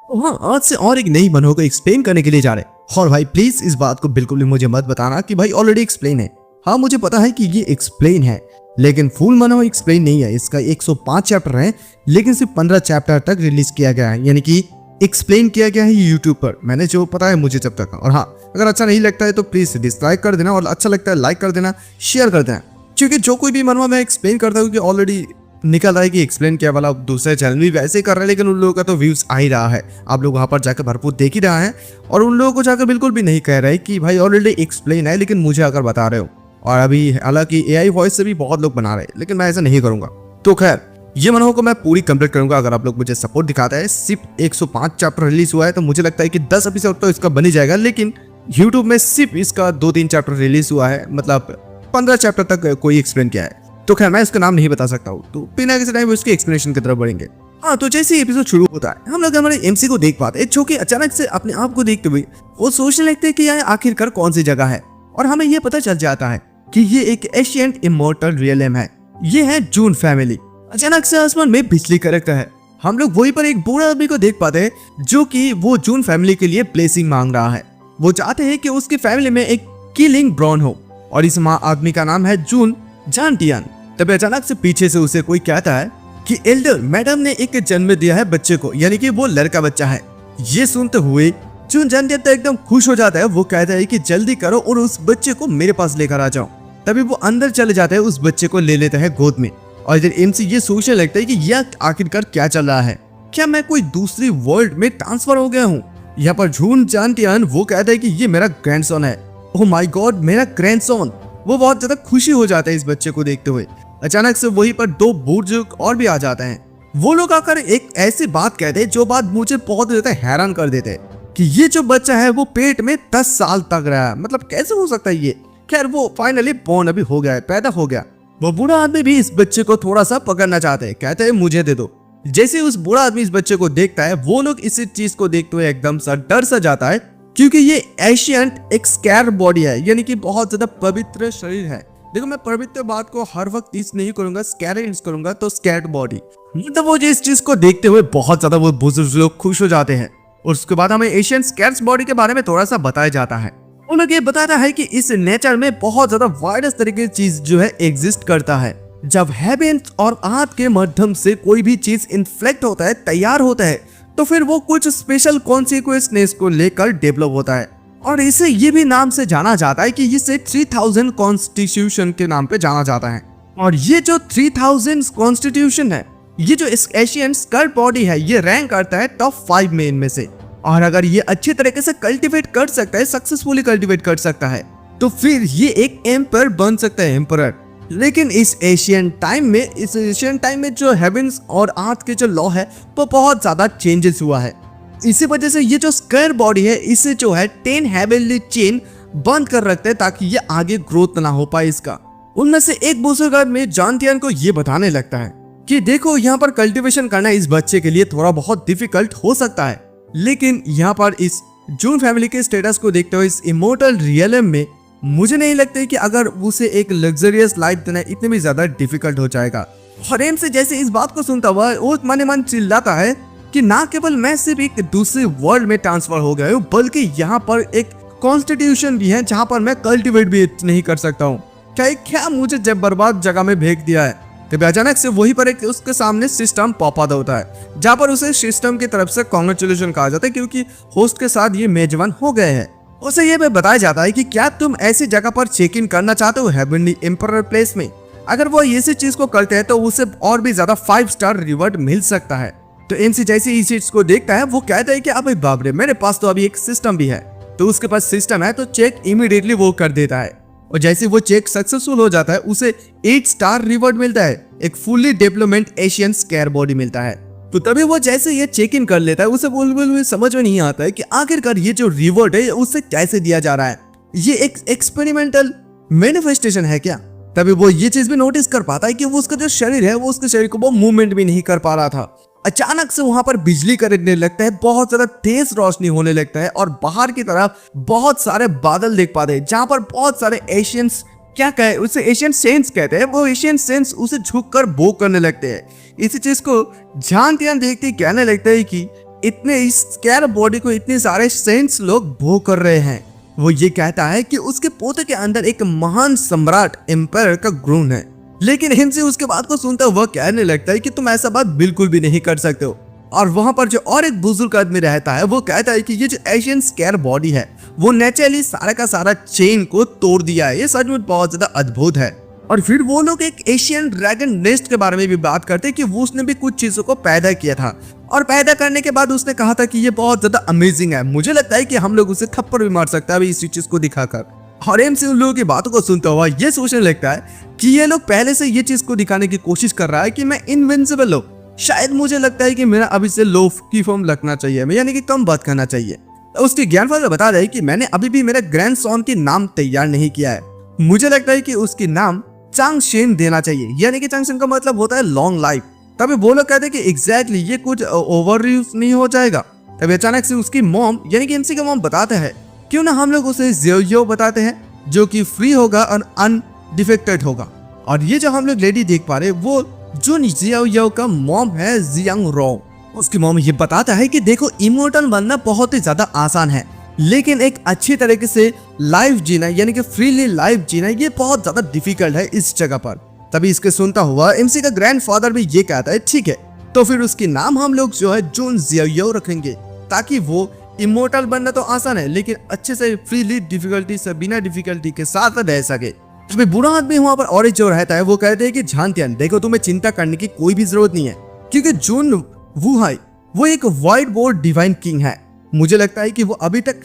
हाँ, आज से और एक नई मनहो को एक्सप्लेन करने के लिए जा रहे हैं। और भाई प्लीज इस बात को बिल्कुल भी मुझे मत बताना कि भाई ऑलरेडी एक्सप्लेन है। हाँ, मुझे पता है कि ये एक्सप्लेन है, लेकिन फुल मनहो एक्सप्लेन नहीं है। इसका 105 चैप्टर है, लेकिन सिर्फ 15 चैप्टर तक रिलीज किया गया है, यानी कि एक्सप्लेन किया गया है यूट्यूब पर। मैंने जो पता है मुझे जब तक। और हाँ, अगर अच्छा नहीं लगता है तो प्लीज डिसलाइक कर देना, और अच्छा लगता है लाइक कर देना, शेयर कर देना। क्योंकि जो कोई भी मनवा मैं एक्सप्लेन करता हूँ कि ऑलरेडी निकल रहा है कि एक्सप्लेन किया वाला दूसरे चैनल भी वैसे ही कर रहे हैं, लेकिन उन लोगों का तो व्यूज आ ही रहा है। आप लोग वहां पर जाकर भरपूर देख ही रहा है, और उन लोगों को जाकर बिल्कुल भी नहीं कह रहे कि भाई ऑलरेडी एक्सप्लेन है, लेकिन मुझे अगर बता रहे हो। और अभी हालांकि एआई वॉइस से भी बहुत लोग बना रहे हैं, लेकिन मैं ऐसा नहीं करूंगा। तो खैर, ये मनहो को मैं पूरी कंप्लीट करूंगा अगर आप लोग मुझे सपोर्ट दिखाते हैं। सिर्फ 105 चैप्टर रिलीज हुआ है, तो मुझे लगता है कि 10 एपिसोड तो इसका बन ही जाएगा। लेकिन यूट्यूब में सिर्फ इसका 2-3 चैप्टर रिलीज हुआ है, मतलब 15 चैप्टर तक कोई एक्सप्लेन किया है। तो खैर, मैं इसका नाम नहीं बता सकता हूँ, तो बिना किसी टाइम उसके एक्सप्लेनेशन की तरफ बढ़ेंगे। हाँ, तो जैसे ही एपिसोड शुरू होता है, हम लोग हमारे एमसी को देख पाते हैं, जो कि अचानक से अपने आप को देखते हुए वो सोचने लगते हैं कि यह आखिरकार कौन सी जगह है। और हमें यह पता चल जाता है कि ये एक एशियंट इमोर्टल रियलम है। ये है जून फैमिली। अचानक से आसमान में बिजली कड़कता है। हम लोग वहीं पर एक बूढ़ा आदमी को देख पाते हैं, जो कि वो जून फैमिली के लिए ब्लेसिंग मांग रहा है। वो चाहते हैं कि उसकी फैमिली में एक किलिंग ब्रॉन हो, और इस आदमी का नाम है जून जानटियन। तभी अचानक से पीछे से उसे कोई कहता है कि एल्डर मैडम ने एक जन्म दिया है बच्चे को, यानी कि वो लड़का बच्चा है। ये सुनते हुए जून जानटियन तो एकदम खुश हो जाता है। वो कहता है कि जल्दी करो और उस बच्चे को मेरे पास लेकर आ जाओ। तभी वो अंदर चले जाते हैं, उस बच्चे को ले लेते हैं गोद में। और इधर एमसी ये सोचने लगता है कि यह आखिरकार क्या चल रहा है, क्या मैं कोई दूसरी वर्ल्ड में ट्रांसफर हो गया हूँ। यहाँ पर जून जानटियन वो कहता है कि ये मेरा ग्रैंडसन है। ओह माय गॉड, मेरा ग्रैंडसन। वो बहुत ज्यादा खुशी हो जाता है इस बच्चे को देखते हुए। अचानक से वहीं पर 2 बुजुर्ग और भी आ जाते हैं। वो लोग आकर एक ऐसी बात कहते हैं जो बात मुझे बहुत ज्यादा हैरान कर देते हैं कि ये जो बच्चा है वो पेट में 10 साल तक रहा है। मतलब कैसे हो सकता है ये। खैर, वो फाइनली बोर्न अभी हो गया है, पैदा हो गया। वो बूढ़ा आदमी भी इस बच्चे को थोड़ा सा पकड़ना चाहते हैं, कहते हैं मुझे दे दो। जैसे उस बूढ़ा आदमी इस बच्चे को देखता है, वो लोग इस चीज को देखते हुए एकदम सा डर सा जाता है, क्योंकि ये एशियंट एक स्कैर बॉडी है, यानी कि बहुत ज्यादा पवित्र शरीर है। देखो, मैं पवित्र बात को हर वक्त यूज नहीं करूंगा, स्कैर यूज करूंगा, तो स्कैर्ड बॉडी। मतलब वो इस चीज को देखते हुए बहुत ज्यादा वो बुजुर्ग लोग खुश हो जाते हैं। और उसके बाद हमें एशियन स्कैर्स बॉडी के बारे में थोड़ा सा बताया जाता है। उन लोग ये बताता है कि इस नेचर में बहुत ज्यादा वायरस तरीके की चीज जो है एग्जिस्ट करता है। जब हेवेंस और अर्थ के माध्यम से कोई भी चीज इन्फ्लेक्ट होता है, तैयार होता है, तो फिर वो कुछ स्पेशल कॉन्सिक्वेंसेस को लेकर डेवलप होता है। और इसे ये भी नाम से जाना जाता है कि इसे 3000 कॉन्स्टिट्यूशन के नाम पे जाना जाता है। और ये जो 3000 कॉन्स्टिट्यूशन है, ये जो एशियन स्कर्ट बॉडी है, ये रैंक करता है टॉप 5 में इनमें से। और अगर ये अच्छे तरीके से कल्टीवेट कर सकता है, सक्सेसफुली कल्टीवेट कर सकता है, तो फिर ये एक एम्पर बन सकता है, एम्परर। लेकिन इस एशियन टाइम में जो हेवेंस और अर्थ के जो लॉ है वो बहुत ज्यादा चेंजेस हुआ है। इसी वजह से ये जो स्क्वायर बॉडी है, इसे जो है 10 हेवनली चेन बंद कर रखते हैं, ताकि ये आगे ग्रोथ ना हो पाए इसका। उनमें से एक बुजुर्ग आदमी जानटियन को ये बताने लगता है कि देखो, यहाँ पर कल्टीवेशन करना इस बच्चे के लिए थोड़ा बहुत डिफिकल्ट हो सकता है, लेकिन यहाँ पर इस जून फैमिली के स्टेटस को देखते हुए इस इमोर्टल रियलम में मुझे नहीं लगता कि अगर उसे एक लग्जरियस लाइफ देना इतने भी ज्यादा डिफिकल्ट हो जाएगा। हरेम से जैसे इस बात को सुनता हुआ वो मन मन चिल्लाता है कि ना केवल मैं सिर्फ एक दूसरे वर्ल्ड में ट्रांसफर हो गया हूँ, बल्कि यहाँ पर एक कॉन्स्टिट्यूशन भी है जहाँ पर मैं कल्टीवेट भी नहीं कर सकता हूँ। क्या मुझे जब बर्बाद जगह में भेज दिया है। तभी अचानक से वहीं पर एक उसके सामने सिस्टम पॉप आउट होता है, जहाँ पर उसे सिस्टम की तरफ से कॉन्ग्रेचुलेशन कहा जाता है, क्योंकि होस्ट के साथ ये मेजबान हो गए हैं। उसे ये भी बताया जाता है कि क्या तुम ऐसी जगह पर चेक इन करना चाहते हो, हेवनली एम्परर प्लेस में। अगर वो इसी चीज को करते हैं तो उसे और भी ज्यादा 5 स्टार रिवॉर्ड मिल सकता है। तो एमसी जैसे इस चीज को देखता है, वो कहता है कि अबे बाप रे, मेरे पास तो अभी एक सिस्टम भी है। तो उसके पास सिस्टम है, तो चेक इमीडिएटली वो कर देता है। और जैसे वो चेक सक्सेसफुल हो जाता है, उसे 8 स्टार रिवॉर्ड मिलता है, एक fully development Asian square body मिलता है। तो तभी वो जैसे ये चेक इन कर लेता है, उसे बिल्कुल समझ में नहीं आता है कि आखिरकार ये जो रिवॉर्ड है उससे कैसे दिया जा रहा है। ये एक एक्सपेरिमेंटल मैनिफेस्टेशन है क्या। तभी वो ये चीज भी नोटिस कर पाता है कि वो उसका जो शरीर है, वो उसके शरीर को वो मूवमेंट भी नहीं कर पा रहा था। अचानक से वहां पर बिजली कड़कने लगता है, बहुत ज्यादा तेज रोशनी होने लगता है, और बाहर की तरफ बहुत सारे बादल देख पाते हैं, जहां पर बहुत सारे एशियंस, क्या कहे उसे, एशियन सेंस कहते हैं, वो एशियन सेंस उसे झुककर बो करने लगते हैं। इसी चीज को जानटियन देखते कहने लगता है कि इतने इस स्केयर बॉडी को इतने सारे सेंट्स लोग भोग कर रहे हैं। वो ये कहता है कि उसके पोते के अंदर एक महान सम्राट एम्पायर का गुण है, लेकिन हिमसी उसके बात को सुनता वह कहने लगता है कि तुम ऐसा बात बिल्कुल भी नहीं कर सकते हो। और वहां पर जो और एक बुजुर्ग आदमी रहता है वो कहता है कि ये जो एशियन स्केयर बॉडी है वो नेचुरली सारा का सारा चेन को तोड़ दिया है, ये सच में बहुत ज्यादा अद्भुत है। और फिर वो लोग एक एशियन ड्रैगन नेस्ट के बारे में भी बात करते हैं कि वो उसने भी कुछ चीजों को पैदा किया था और पैदा करने के बाद उसने कहा था कि ये बहुत ज्यादा अमेजिंग है, मुझे लगता है कि हम लोग उसे थप्पड़ भी मार सकते हैं अभी इसी चीज को दिखाकर। और एमसी उन लोगों की बातों को सुनता हुआ ये सोचने लगता है कि ये लोग पहले से ये चीज को दिखाने की कोशिश कर रहा है कि मैं इनविंसिबल हूँ। शायद मुझे लगता है कि मेरा अभी से लो की फॉर्म लगना चाहिए, यानी कि कम बात करना चाहिए। उसके ग्रैंडफादर बता रहे कि मैंने अभी भी मेरे ग्रैंडसन की नाम तैयार नहीं किया है, मुझे लगता है कि उसकी नाम चांगशेन देना चाहिए, यानी कि चांगशेन का मतलब होता है लॉन्ग लाइफ। तभी वो लोग कहते हैं कि एग्जैक्टली ये कुछ ओवर यूज नहीं हो जाएगा। तभी अचानक से उसकी मॉम यानी कि एमसी का मॉम बताते हैं क्यों ना हम लोग उसे जियो बताते हैं, जो कि फ्री होगा और अनडिफेक्टेड होगा। और ये जो हम लोग लेडी देख पा रहे वो जो जियो का मॉम है जियांग रो, उसकी मॉम ये बताता है कि देखो इमोर्टल बनना बहुत ही ज्यादा आसान है, लेकिन एक अच्छी तरीके से लाइफ जीना यानी कि फ्रीली लाइफ जीना ये बहुत ज्यादा डिफिकल्ट है इस जगह पर। तभी इसके सुनता हुआ एमसी का ग्रैंडफादर भी ये कहता है ठीक है तो फिर उसकी नाम हम लोग जो है जून जियो रखेंगे, ताकि वो इमोर्टल बनना तो आसान है लेकिन अच्छे से फ्रीली डिफिकल्टी से बिना डिफिकल्टी के साथ रह सके। तभी बुरा आदमी वहां पर और जो रहता है वो कहते हैं कि झांतियान देखो तुम्हें चिंता करने की कोई भी जरूरत नहीं है, क्योंकि जून वुहाई वो एक व्हाइट बोर्ड डिवाइन किंग है। मुझे लगता है कि वो अभी तक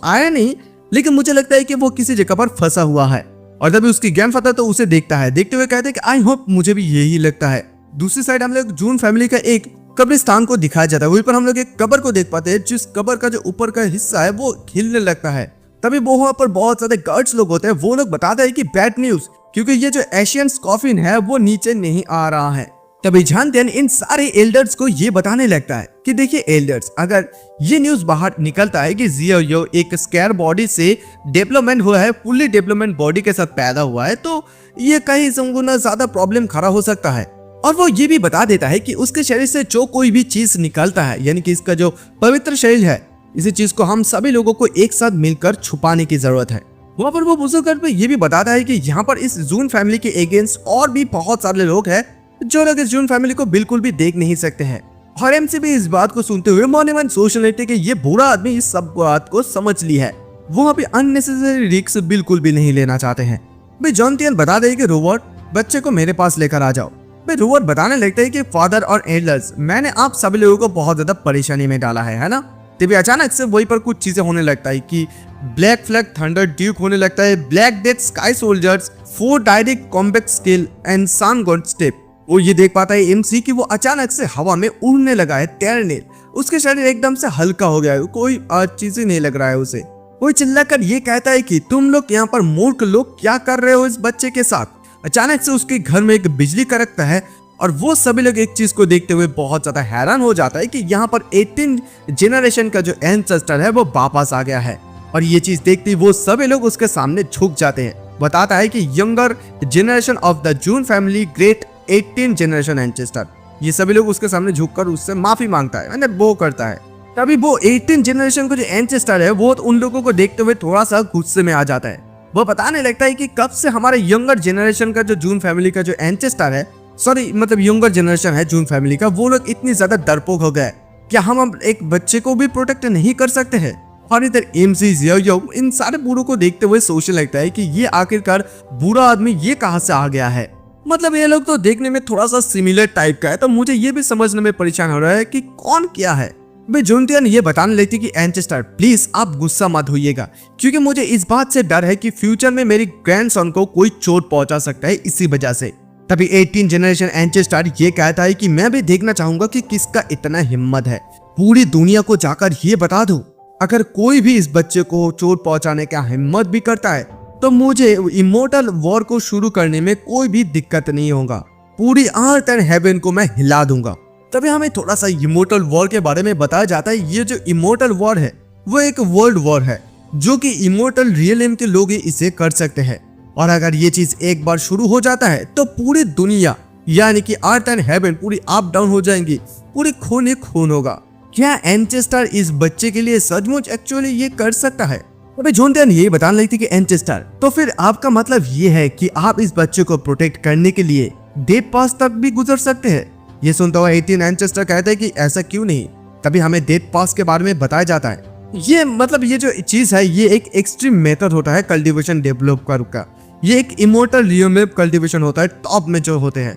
आया नहीं, लेकिन मुझे लगता है कि वो किसी जगह पर फंसा हुआ है। और तभी उसकी ग्रैंडफादर तो उसे देखता है, देखते हुए कहते हैं कि आई होप मुझे भी यही लगता है। दूसरी साइड हम लोग जून फैमिली का एक कब्रिस्तान को दिखाया जाता है, वहीं पर हम लोग एक कब्र को देख पाते हैं, जिस कब्र का जो ऊपर का हिस्सा है वो हिलने लगता है। तभी वहां पर बहुत सारे गार्ड्स लोग होते हैं, वो लोग बताते हैं कि बैड न्यूज, क्योंकि ये जो एशियन कॉफिन है वो नीचे नहीं आ रहा है। तभी झांतियान इन सारे एल्डर्स को ये बताने लगता है कि देखिए एल्डर्स, अगर ये न्यूज बाहर निकलता है कि जियो एक स्केयर बॉडी से डेवलपमेंट हुआ है, फुल्ली डेवलपमेंट बॉडी के साथ पैदा हुआ है, तो ये कहीं गुना ज्यादा प्रॉब्लम खड़ा हो सकता है। और वो ये भी बता देता है कि उसके शरीर से जो कोई भी चीज निकलता है, यानी कि इसका जो पवित्र शरीर है, इसी चीज को हम सभी लोगों को एक साथ मिलकर छुपाने की जरूरत है। वहाँ पर वो बुजुर्ग पे ये भी बताता है कि यहाँ पर इस जून फैमिली के अगेंस्ट और भी बहुत सारे लोग हैं जो लोग इस जून फैमिली को बिल्कुल भी देख नहीं सकते हैं। और एमसी भी इस बात को सुनते हुए मॉर्निंग में सोच लेते कि ये बुरा आदमी इस सब बात को समझ ली है, वो वहाँ पे अननेसेसरी रिस्क बिल्कुल भी नहीं लेना चाहते हैं। भाई जॉनथियन बता दे कि रोबोट बच्चे को मेरे पास लेकर आ जाओ। भाई रोबोट बताने लगता है कि फादर और एल्डर्स, मैंने आप सभी लोगों को बहुत ज्यादा परेशानी में डाला है ना। तभी अचानक से वहीं पर कुछ चीजें होने लगता है कि ब्लैक फ्लैग थंडर ड्यूक होने लगता है, black death sky soldiers 4 direct combat skill and sun god step. वो ये देख पाता है एमसी कि वो अचानक से हवा में उड़ने लगा है, तैरने, उसके शरीर एकदम से हल्का हो गया है, कोई चीज ही नहीं लग रहा है उसे। वो चिल्लाकर ये कहता है कि तुम लोग यहाँ पर मूर्ख लोग क्या कर रहे हो इस बच्चे के साथ। अचानक से उसके घर में एक बिजली कड़कता है और वो सभी लोग एक चीज को देखते हुए बहुत ज्यादा हैरान हो जाता है कि यहाँ पर 18 जनरेशन का जो एंसेस्टर है वो वापस आ गया है। और ये चीज देखते ही वो सभी लोग उसके सामने झुक जाते हैं। बताता है कि younger generation of the June family great 18 generation ancestor, ये सभी लोग उसके सामने झुककर उससे माफी मांगता है, मैंने वो करता है। तभी वो 18 जनरेशन का जो एंसेस्टर है वो उन लोगों को देखते हुए थोड़ा सा गुस्से में आ जाता है। वो बताने लगता है कि कब से हमारे यंगर जनरेशन का जो जून फैमिली का जो एंसेस्टर है, सॉरी मतलब यंगर जनरेशन है जून फैमिली का, वो लोग इतनी ज्यादा डरपोक हो गए, क्या हम अब एक बच्चे को भी प्रोटेक्ट नहीं कर सकते हैं। और इधर एमसी जियो इन सारे बूढ़ों को देखते हुए सोचने लगता है कि ये आखिरकार बुरा आदमी ये कहां से आ गया है। मतलब ये लोग तो देखने में थोड़ा सा सिमिलर टाइप का है, तो मुझे ये भी समझने में परेशान हो रहा है कि कौन क्या है। भाई जॉनथियन ये बताने लगती कि एंसेस्टर प्लीज आप गुस्सा मत होइएगा, क्योंकि मुझे इस बात से डर है कि फ्यूचर में मेरी ग्रैंडसन को कोई चोट पहुंचा सकता है इसी वजह से। तभी 18 जनरेशन एंसेस्टर ये कहता है कि मैं भी देखना चाहूंगा कि किसका इतना हिम्मत है, पूरी दुनिया को जाकर ये बता दो, अगर कोई भी इस बच्चे को चोट पहुंचाने का हिम्मत भी करता है तो मुझे इमोर्टल वॉर को शुरू करने में कोई भी दिक्कत नहीं होगा, पूरी अर्थ एंड हेवन को मैं हिला दूंगा। तभी हमें थोड़ा सा इमोर्टल वॉर के बारे में बताया जाता है। ये जो इमोर्टल वॉर है वो एक वर्ल्ड वॉर है, जो कि इमोर्टल रियलियम के लोग ही इसे कर सकते हैं। और अगर ये चीज एक बार शुरू हो जाता है तो पूरी दुनिया यानी कि अर्थ एंड हेवन पूरी अप डाउन हो जाएंगी, पूरी खून ही खून होगा, क्या एंचेस्टर इस बच्चे के लिए सचमुच एक्चुअली ये कर सकता है? अबे जोनथियन ये बताने लगी थी कि एंचेस्टर, तो फिर आपका मतलब ये है कि आप इस बच्चे को प्रोटेक्ट करने के लिए डेथ पास तक भी गुजर सकते हैं? ये सुनता हुआ 18 एंचेस्टर कहते हैं कि ऐसा क्यों नहीं, तभी हमें डेथ पास के बारे में बताया जाता है। ये मतलब ये जो चीज है ये एक एक्सट्रीम मेथड होता है कल्टीवेशन डेवलप का। ये एक इमोर्टल रियोमेप कल्टीवेशन होता है, टॉप में जो होते हैं।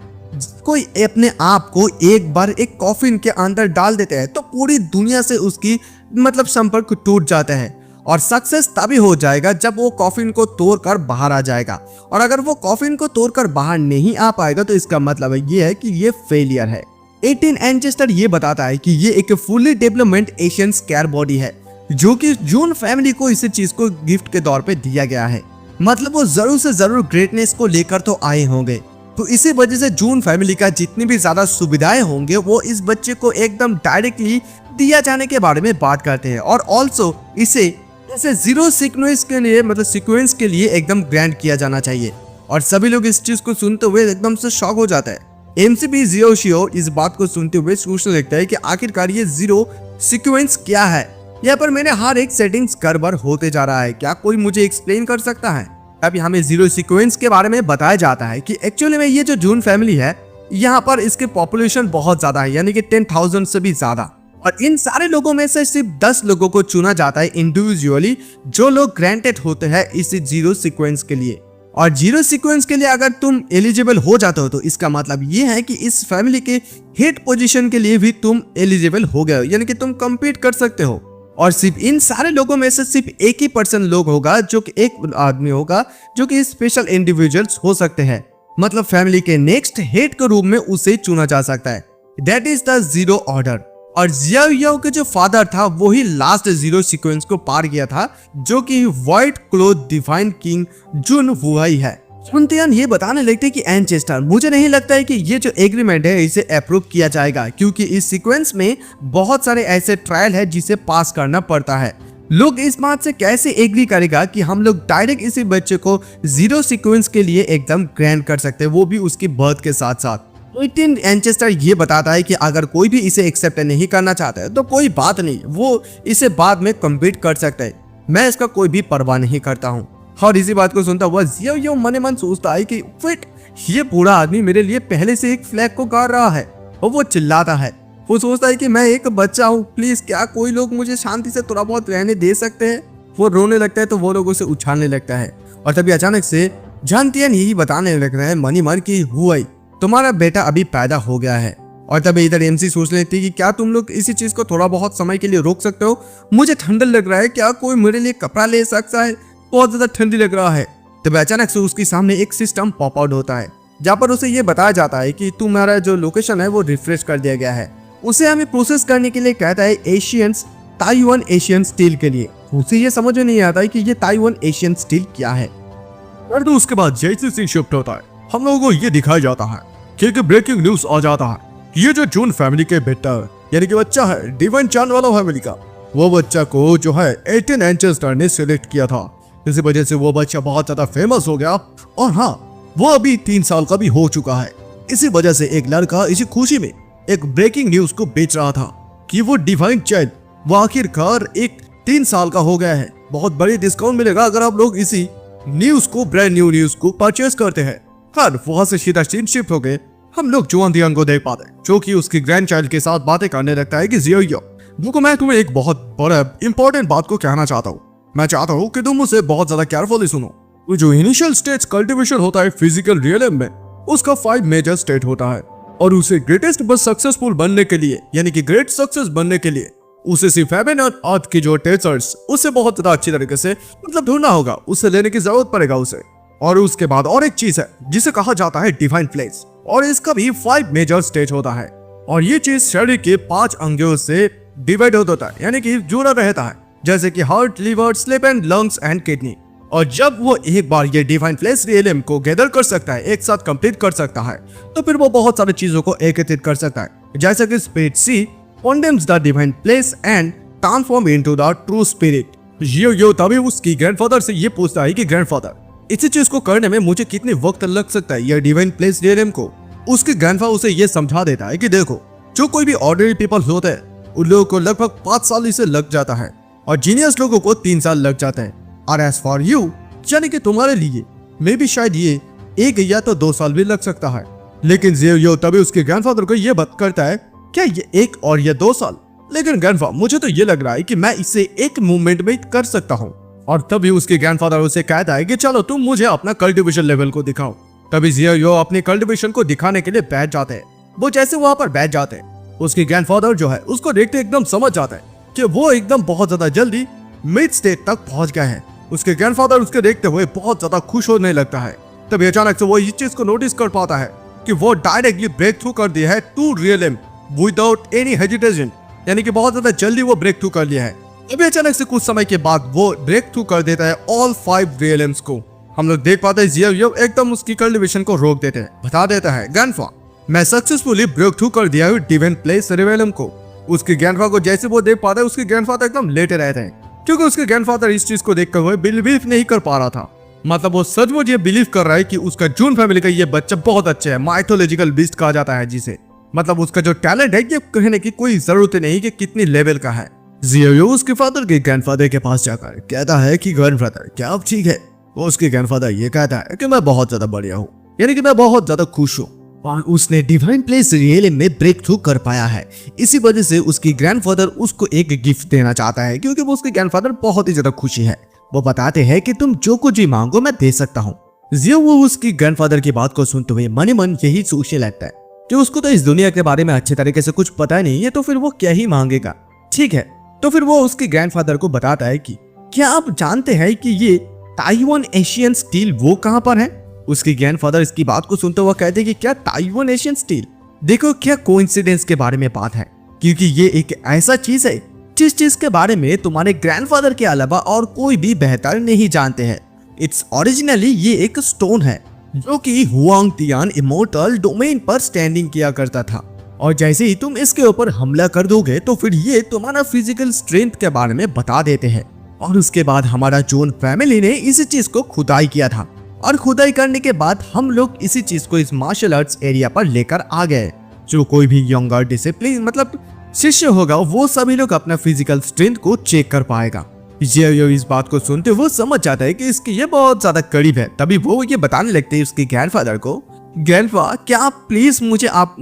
कोई अपने आप को एक बार एक कॉफिन के अंदर डाल देते हैं तो पूरी दुनिया से उसकी मतलब संपर्क टूट जाता है, और सक्सेस तभी हो जाएगा जब वो कॉफिन को तोड़कर बाहर आ जाएगा। और अगर वो कॉफिन को तोड़कर बाहर नहीं आ पाएगा तो इसका मतलब ये है कि ये फेलियर है। 18 एंचेस्टर ये बताता है कि ये एक fully development Asian square body है जो कि जून फैमिली को इस चीज को गिफ्ट के तौर पे दिया गया है। मतलब वो जरूर से जरूर ग्रेटनेस को लेकर तो आए होंगे, तो इसी वजह से जून फैमिली का जितनी भी ज्यादा सुविधाएं होंगे वो इस बच्चे को एकदम डायरेक्टली दिया जाने के बारे में बात करते हैं। और ऑल्सो इसे जीरो सीक्वेंस के लिए मतलब सीक्वेंस के लिए एकदम ग्रैंड किया जाना चाहिए। और सभी लोग इस चीज को सुनते हुए एकदम से शॉक हो जाता है। एमसीबी जियोशियो इस बात को सुनते हुए सोचने लगता है कि आखिरकार ये जीरो सीक्वेंस क्या है। यहाँ पर मेरे हर एक सेटिंग्स गड़बड़ होते जा रहा है, क्या कोई मुझे एक्सप्लेन कर सकता है? अभी हमें जीरो सीक्वेंस के बारे में बताया जाता है कि एक्चुअली में ये जो जून फैमिली है यहाँ पर इसके पॉपुलेशन बहुत ज्यादा है, यानी कि 10,000 से भी ज्यादा। और इन सारे लोगों में से सिर्फ 10 लोगों को चुना जाता है इंडिविजुअली, जो लोग ग्रांटेड होते हैं इस जीरो सीक्वेंस के लिए। और जीरो सीक्वेंस के लिए अगर तुम एलिजिबल हो जाते हो तो इसका मतलब ये है कि इस फैमिली के हेड पोजीशन के लिए भी तुम एलिजिबल हो गए हो, यानी कि तुम compete कर सकते हो। और सिर्फ इन सारे लोगों में से सिर्फ एक ही पर्सन लोग होगा जो कि एक आदमी होगा जो कि स्पेशल इंडिविजुअल्स हो सकते हैं, मतलब फैमिली के नेक्स्ट हेड के रूप में उसे चुना जा सकता है। That is the zero order. और जियाओ के जो फादर था वही लास्ट जीरो सीक्वेंस को पार किया था, जो कि व्हाइट क्लोथ डिवाइन किंग जुन हुआई है। जोनथियन ये बताने लगते कि एंचेस्टर, मुझे नहीं लगता है कि ये जो एग्रीमेंट है इसे अप्रूव किया जाएगा, क्योंकि इस सीक्वेंस में बहुत सारे ऐसे ट्रायल है जिसे पास करना पड़ता है। लोग इस बात से कैसे एग्री करेगा कि हम लोग डायरेक्ट इसी बच्चे को जीरो सीक्वेंस के लिए एकदम ग्रैंड कर सकते हैं, वो भी उसकी बर्थ के साथ साथ। 18 एंचेस्टर ये बताता है कि अगर कोई भी इसे एक्सेप्ट नहीं करना चाहता है तो कोई बात नहीं, वो इसे बाद में कम्पीट कर सकता है, मैं इसका कोई भी परवाह नहीं करता हूँ। और इसी बात को सुनता हुआ जियाओ मने मन सोचता है कि फिट ये पूरा आदमी मेरे लिए पहले से एक फ्लैग को गाड़ रहा है, और वो चिल्लाता है। वो सोचता है कि मैं एक बच्चा हूँ, प्लीज क्या कोई लोग मुझे शांति से थोड़ा बहुत रहने दे सकते हैं। वो रोने लगता है तो वो लोग उसे उछालने लगता है। और तभी अचानक से जोनथियन यही बताने लग रहा है मनी मन की हुआई, तुम्हारा बेटा अभी पैदा हो गया है। और तभी इधर एमसी सोच लेती है कि क्या तुम लोग इसी चीज को थोड़ा बहुत समय के लिए रोक सकते हो, मुझे ठंडा लग रहा है, क्या कोई मेरे लिए कपड़ा ले सकता है, बहुत ज्यादा ठंडी लग रहा है। तभी अचानक से उसके सामने एक सिस्टम पॉप आउट होता है जहाँ पर उसे ये बताया जाता है कि तुम्हारा जो लोकेशन है वो रिफ्रेश कर दिया गया है। उसे हमें प्रोसेस करने के लिए कहता है एशियंस ताइवान एशियन स्टील के लिए। उसे ये समझ में नहीं आता है कि ये ताइवान एशियन स्टील क्या है। और तो उसके बाद जैसे सीन शिफ्ट होता है हम लोगों को ये दिखाया जाता है कि ब्रेकिंग न्यूज आ जाता है, ये जो जून फैमिली के बेटा यानी कि बच्चा है डिवाइन चान वाला फैमिली का, वो बच्चा को जो है 18 एंचेस्टर ने सिलेक्ट किया था। इसी वजह से वो बच्चा बहुत ज्यादा फेमस हो गया, और हाँ वो अभी 3 साल का भी हो चुका है। इसी वजह से एक लड़का इसी खुशी में एक ब्रेकिंग न्यूज को बेच रहा था कि वो डिवाइन चाइल्ड वो आखिरकार एक 3 साल का हो गया है, बहुत बड़ी डिस्काउंट मिलेगा अगर आप लोग इसी न्यूज को ब्रांड न्यू न्यूज को परचेस करते हैं। खैर वहां से सीधा सीन शिफ्ट हो गए, हम लोग जोनथियन को देख पाते जो कि उसकी ग्रैंड चाइल्ड के साथ बातें करने लगता है कि जियाओ देखो मैं तुम्हें एक बहुत बड़ा इंपॉर्टेंट बात को कहना चाहता हूँ, मैं चाहता हूँ कि तुम उसे बहुत ज्यादा केयरफुली सुनो। वो जो इनिशियल स्टेज कल्टीवेशन होता है फिजिकल रियलिज्म में, उसका 5 मेजर स्टेट होता है, और उसे ग्रेटेस्ट बस सक्सेसफुल बनने के लिए यानी कि ग्रेट सक्सेस बनने के लिए उसे सिर्फ हेवन और अर्थ की जो टेजर्स उसे बहुत ज्यादा अच्छी तरीके से मतलब ढूंढना होगा, उसे लेने की जरूरत पड़ेगा उसे। और उसके बाद और एक चीज है जिसे कहा जाता है डिवाइन प्लेस, और इसका भी 5 मेजर स्टेज होता है, और ये चीज शरीर के 5 अंगों से डिवाइड होता है यानी कि जुड़ा रहता है, जैसे कि heart, liver, sleep and lungs and kidney. और जब वो एक बार ये डिवाइन प्लेस रियलिज्म को गैदर कर सकता है, एक साथ कंप्लीट कर सकता है, तो फिर वो बहुत सारी चीजों को एकत्रित कर सकता है, जैसे कि spirit sea condemns the divine place and transform into the true spirit। यो तभी उसकी ग्रैंडफादर से ये पूछता है कि ग्रैंडफादर इसी चीज को करने में मुझे कितने वक्त लग सकता है, यह डिवाइन प्लेस रियलिज्म को। उसके ग्रैंडफादर उसे ये समझा देता है कि देखो जो कोई भी ऑर्डिनरी पीपल होते हैं उन लोगों को लगभग 5 साल इसे लग जाता है और जीनियस लोगों को 3 साल लग जाते हैं। और एज फॉर यू, यानी कि तुम्हारे लिए मे भी शायद ये 1 या तो 2 साल भी लग सकता है। लेकिन जियो तभी उसके ग्रैंडफादर को ये बात करता है, क्या ये 1 और या 2 साल? लेकिन ग्रैंडफा, मुझे तो ये लग रहा है कि मैं इसे एक मूवमेंट में कर सकता हूँ। और तभी उसके ग्रैंडफादर उसे कहता है कि चलो तुम मुझे अपना कल्टीवेशन लेवल को दिखाओ। तभी जियो अपने कल्टीवेशन को दिखाने के लिए बैठ जाते हैं। वो जैसे वहां पर बैठ जाते हैं, उसके ग्रैंडफादर जो है उसको देखते एकदम समझ जाता है कि वो एकदम बहुत ज्यादा जल्दी मिड स्टेट तक पहुंच गए हैं। उसके ग्रैंडफादर उसके देखते हुए बहुत ज्यादा खुश होने लगता है। तभी अचानक से वो इस चीज को नोटिस कर पाता है कि वो डायरेक्टली ब्रेक थ्रू कर दिया है to realm without any hesitation, यानी कि बहुत ज्यादा जल्दी वो ब्रेक थ्रू कर लिया है। अभी अचानक से कुछ समय के बाद वो ब्रेक थ्रू कर देता है ऑल 5 रियलम्स को। हम लोग देख पाते हैं जियो एकदम उसकी कल्टीवेशन को रोक देते हैं, बता देता है ग्रैंडफा, मैं सक्सेसफुली ब्रेक थ्रू कर दिया हूँ डिवाइन प्लेस रियलम को। उसके ग्रैंडफा को जैसे वो देख पाता है, उसके ग्रैंडफादर एकदम लेटे रहते हैं, क्योंकि उसके ग्रैंडफादर इस चीज को देखकर हुए बिलीव नहीं कर पा रहा था। मतलब वो सचमुच ये बिलीव कर रहा है कि उसका जून फैमिली का ये बच्चा बहुत अच्छा है, माइथोलॉजिकल बीस्ट कहा जाता है जिसे। मतलब उसका जो टैलेंट है ये कहने की कोई जरूरत नहीं कि कितनी लेवल का है। जियो उसके फादर के ग्रैंडफादर के पास जाकर कहता है कि ग्रैंडफादर क्या आप ठीक है? वो उसके ग्रैंडफादर ये कहता है कि मैं बहुत ज्यादा बढ़िया हूँ, यानी कि मैं बहुत ज्यादा खुश हूँ और उसने डिवाइन प्लेस रियलम में ब्रेक थ्रू कर पाया है। इसी वजह से उसकी ग्रैंडफादर उसको एक गिफ्ट देना चाहता है, क्योंकि वो उसके ग्रैंडफादर बहुत ही ज्यादा खुशी है। वो बताते हैं कि तुम जो कुछ भी मांगो मैं दे सकता हूँ। जियो वो उसकी ग्रैंडफादर की बात को सुनते हुए मन ही मन यही सोचने लगता है कि उसको तो इस दुनिया के बारे में अच्छे तरीके से कुछ पता नहीं है, तो फिर वो क्या ही मांगेगा। ठीक है, तो फिर वो उसके ग्रैंडफादर को बताता है कि क्या आप जानते हैं कि ये ताइवान एशियन स्टील वो कहां पर है? उसके ग्रैंडफादर इसकी बात को सुनते हुए कहते हैं कि क्या ताइवान एशियन स्टील? देखो क्या कोइंसिडेंस के बारे में बात है, क्योंकि ये एक ऐसा चीज है जिस चीज के बारे में तुम्हारे ग्रैंडफादर के अलावा और कोई भी बेहतर नहीं जानते हैं। इट्स ओरिजिनली ये एक स्टोन है जो कि हुआंग तियान इमोर्टल डोमेन पर स्टैंडिंग किया करता था, और जैसे ही तुम इसके ऊपर हमला कर दोगे तो फिर ये तुम्हारा फिजिकल स्ट्रेंथ के बारे में बता देते हैं। और उसके बाद हमारा जोन फैमिली ने इसी चीज को खुदाई किया था, और खुदाई करने के बाद हम लोग इसी चीज को इस मार्शल आर्ट्स एरिया पर लेकर आ गए। जो कोई भी यंगर डिसिप्लिन मतलब शिष्य होगा वो सभी लोग अपना फिजिकल स्ट्रेंथ को चेक कर पाएगा। जियो इस बात को सुनते वो समझ जाता है कि इसकी ये बहुत ज्यादा करीब है। तभी वो ये बताने लगते हैं उसके ग्रैंडफादर को, ग्रैंडफा क्या आप प्लीज मुझे आप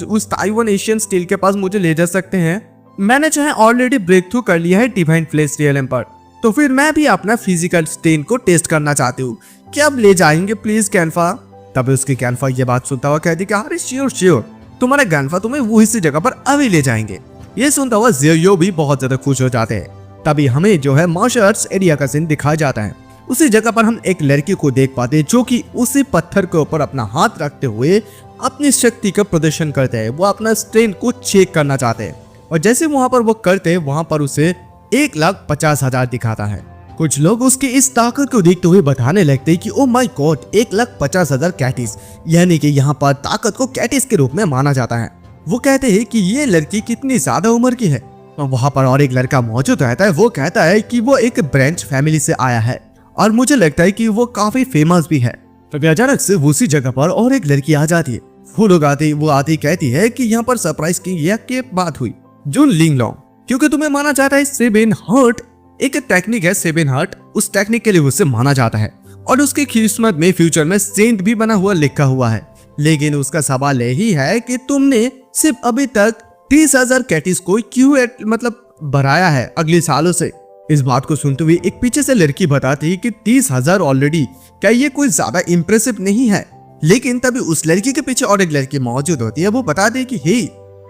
उस ताइवान एशियन स्टील के पास मुझे ले जा सकते हैं? मैंने चाहे ऑलरेडी ब्रेक थ्रू कर लिया है डिवाइन प्लेस रियलम पर, तो फिर मैं भी अपना फिजिकल स्ट्रेंथ को टेस्ट करना चाहती हूँ। क्या आप ले जाएंगे प्लीज ग्रैंडफा? तभी उसके ग्रैंडफा ये बात सुनता हुआ कहती कि अरे श्योर तुम्हारे ग्रैंडफा तुम्हें वो इसी जगह पर अभी ले जाएंगे। ये सुनता हुआ जियो भी बहुत ज्यादा खुश हो जाते हैं। तभी हमें जो है मार्शल आर्ट्स एरिया का सीन दिखाया जाता है। उसी जगह पर हम एक लड़की को देख पाते हैं जो कि उसी पत्थर के ऊपर अपना हाथ रखते हुए अपनी शक्ति का प्रदर्शन करते हैं। वो अपना स्ट्रेंथ को चेक करना चाहते हैं, और जैसे वहां पर वो करते हैं वहां पर उसे 1,50,000 दिखाता है। कुछ लोग उसकी इस ताकत को देखते हुए बताने लगते हैं कि ओ माय गॉड 1,50,000 कैटिस, यानी कि यहाँ पर ताकत को कैटिस के रूप में माना जाता है। वो कहते हैं कि ये लड़की कितनी ज्यादा उम्र की है। वहां पर और एक लड़का मौजूद रहता है। वो कहता है कि वो एक ब्रेंच फैमिली से आया है और मुझे लगता है कि वो काफी फेमस भी है। तभी अचानक से उसी जगह पर और एक लड़की आ जाती है। वो लोग वो आती कहती है कि यहाँ पर सरप्राइज की बात हुई जून लिंगलोंग, क्योंकि तुम्हें माना जाता है 7 हर्ट एक टेक्निक है 7 हर्ट, उस टेक्निक के लिए उसे माना जाता है और उसकी किस्मत में फ्यूचर में सेंट भी बना हुआ लिखा हुआ है। लेकिन उसका सवाल यही है कि तुमने सिर्फ अभी तक 30,000 कैटिस को क्यों मतलब बढ़ाया है अगले सालों से। इस बात को सुनते हुए एक पीछे से लड़की बताती है कि 30,000 ऑलरेडी क्या ये कोई ज्यादा इंप्रेसिव नहीं है। लेकिन तभी उस लड़की के पीछे और एक लड़की मौजूद होती है। वो बताती है कि हे